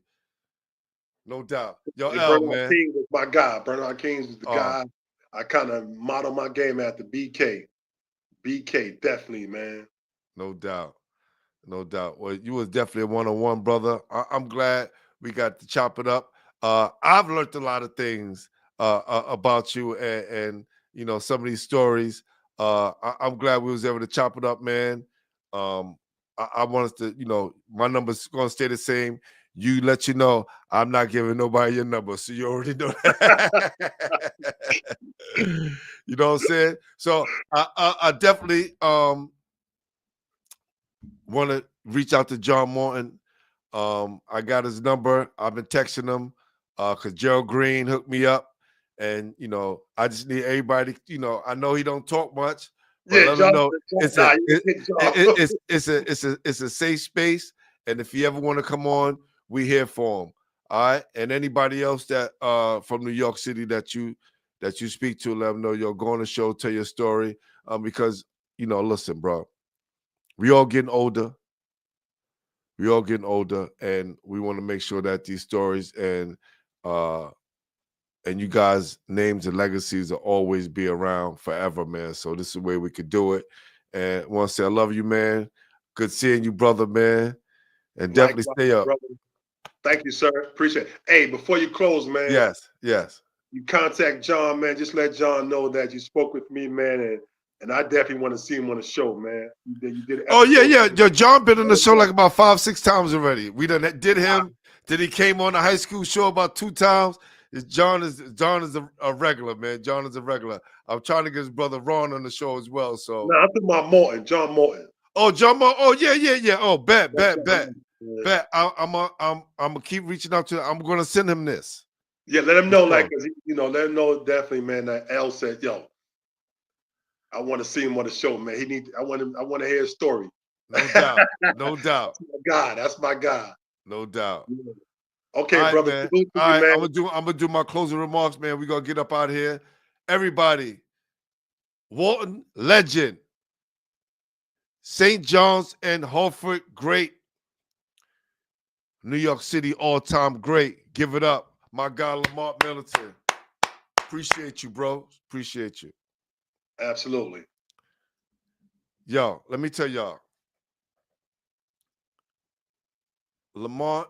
No doubt. Yo, And L, Bernard man. King was my guy. Bernard King was the guy. I kind of modeled my game after BK. BK, definitely, man. No doubt. No doubt. Well, you was definitely a one-on-one, brother. I'm glad we got to chop it up. I've learned a lot of things about you and you know, some of these stories. I'm glad we was able to chop it up, man. I want us to, you know, my number's gonna stay the same. You let you know I'm not giving nobody your number, so you already know that. You know what I'm saying? So I definitely want to reach out to John Morton. I got his number. I've been texting him because Gerald Green hooked me up, and you know, I just need everybody. You know, I know he don't talk much, but Yeah, let him John. know it's Nah, a you hit John. it's a safe space, and if you ever want to come on, we here for him. All right, and anybody else that from New York City that you speak to, let them know you're going to show, tell your story, because you know, listen, bro, we all getting older. We all getting older, and we want to make sure that these stories and you guys' names and legacies will always be around forever, man. So this is the way we could do it. And I want to say I love you, man. Good seeing you, brother, man. And definitely Likewise, stay up. brother. Thank you, sir. Appreciate it. Hey, before you close, man. Yes, yes. You contact John, man. Just let John know that you spoke with me, man, and I definitely want to see him on the show, man. You did an Oh yeah, yeah. episode. Yo, John been on the show like about 5-6 times already. We done did him. Then he came on the high school show about 2 times. John is a regular, man. John is a regular. I'm trying to get his brother Ron on the show as well. So No, I'm talking about Morton, John Morton. oh, John Mo. Oh yeah, yeah, yeah. Oh, bet. Yeah. I'm gonna keep reaching out to. I'm gonna send him this. Yeah, let him know, Sure. like, cause let him know definitely, man. That L said, "Yo, I want to see him on the show, man. I want to hear his story." No doubt, no doubt. That's my guy. No doubt. Yeah. Okay, All right, brother. man. You, All right, man. I'm gonna do my closing remarks, man. We're gonna get up out of here. Everybody, Walton legend, St. John's and Hartford great, New York City all-time great. Give it up, my guy Lamont Middleton. Appreciate you, bro. Appreciate you. Absolutely. Yo, let me tell y'all, Lamont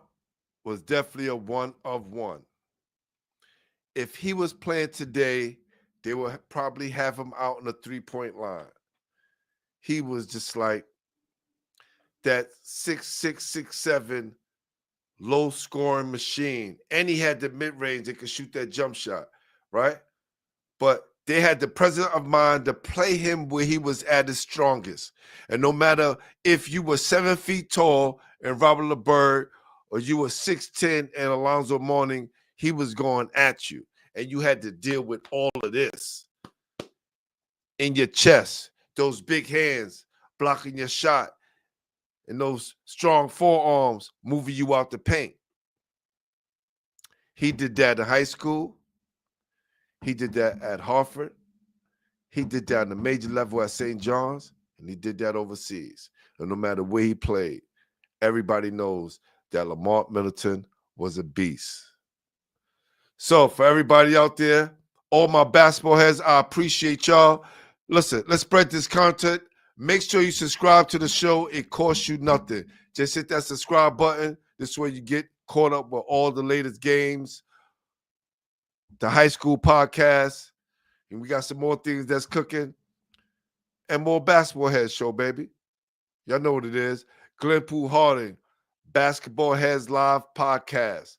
was definitely a one of one. If he was playing today, they would probably have him out on the 3-point line. He was just like that 6'6", 6'7", low-scoring machine. And he had the mid-range that could shoot that jump shot, right? But they had the presence of mind to play him where he was at his strongest. And no matter if you were 7 feet tall and Robert LeBird, or you were 6'10" and Alonzo Mourning, he was going at you. And you had to deal with all of this in your chest, those big hands blocking your shot, and those strong forearms moving you out the paint. He did that in high school. He did that at Hartford. He did that on the major level at St. John's, and he did that overseas. And no matter where he played, everybody knows that Lamont Middleton was a beast. So for everybody out there, all my basketball heads, I appreciate y'all. Listen, let's spread this content. Make sure you subscribe to the show. It costs you nothing. Just hit that subscribe button. This way you get caught up with all the latest games, the high school podcast, and we got some more things that's cooking, and more basketball heads show, baby. Y'all know what it is. Glenpool Harding, Basketball Heads Live Podcast,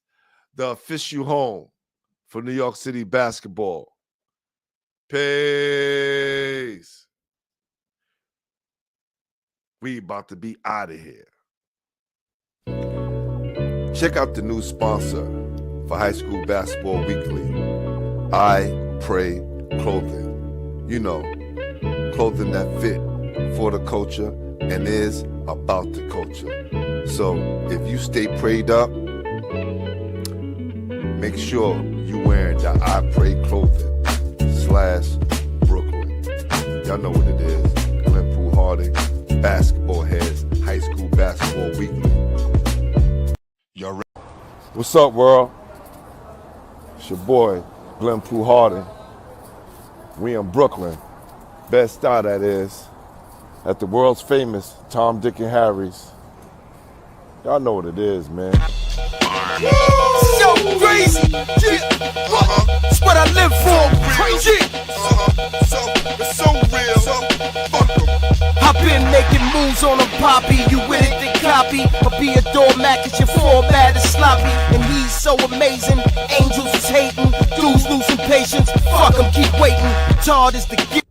the official home for New York City basketball. Peace. We about to be out of here. Check out the new sponsor, for High School Basketball Weekly. I Pray Clothing. You know, clothing that fit for the culture and is about the culture. So if you stay prayed up, make sure you wearing the I Pray Clothing / Brooklyn. Y'all know what it is. Glenn Poole Harding, Basketball Heads, High School Basketball Weekly. Y'all ready? What's up, world? It's your boy, Glenn Poole Harding. We in Brooklyn. Best Star, that is. At the world's famous Tom, Dick, and Harry's. Y'all know what it is, man. So crazy, it's what I live for. Crazy, It's so real. Fuck 'em. I've been making moves on a poppy. You with it, then copy. Or be a doormat, cause your format is sloppy. And he's so amazing. Angels is hating. Dudes losing patience. Fuck 'em, keep waiting. Tard is the gift.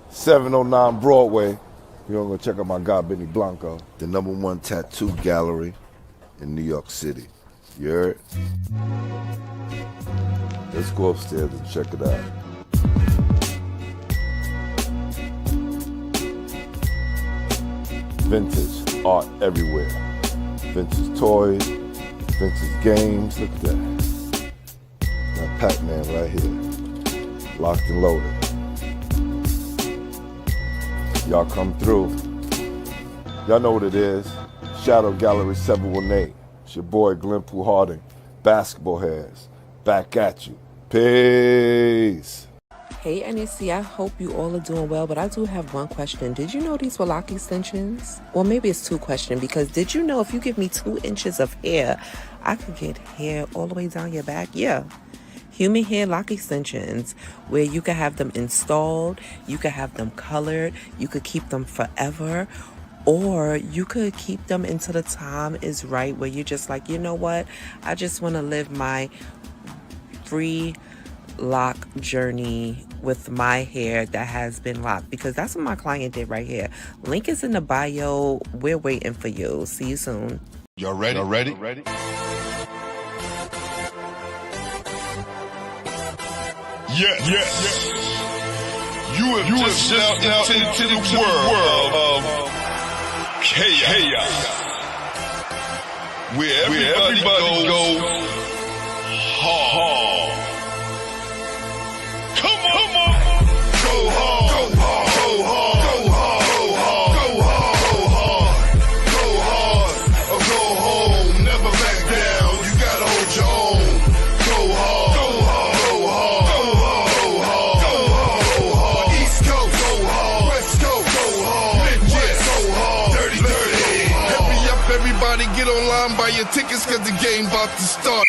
709 Broadway. You're gonna go check out my guy, Benny Blanco. The #1 tattoo gallery in New York City. You heard? Let's go upstairs and check it out. Vintage art everywhere. Vintage toys, vintage games. Look at that. That Pac-Man right here. Locked and loaded. Y'all come through. Y'all know what it is. Shadow Gallery 718. It's your boy Glenn Poole Harding. Basketball Heads. Back at you. Peace. Hey NSC, I hope you all are doing well, but I do have one question. Did you know these were lock extensions? Or maybe it's two questions, because did you know if you give me 2 inches of hair, I could get hair all the way down your back? Yeah. Human hair lock extensions, where you can have them installed, you can have them colored, you could keep them forever, or you could keep them until the time is right, where you're just like, you know what, I just want to live my free lock journey with my hair that has been locked, because that's what my client did right here. Link is in the bio. We're waiting for you. See you soon. Y'all ready? Y'all ready? Yeah. You have just stepped into the world of chaos, where everybody goes hard. Come on. Go hard. Go hard. Go hard. Go hard. Go hard. Or go home. Never back down. You gotta hold your own. Go hard. Go hard. Go hard. Go hard. Go hard. East Coast. Go hard. West Coast. Go hard. Midwest. Go hard. Dirty. Hurry up, everybody. Get online, buy your tickets, cause the game about to start.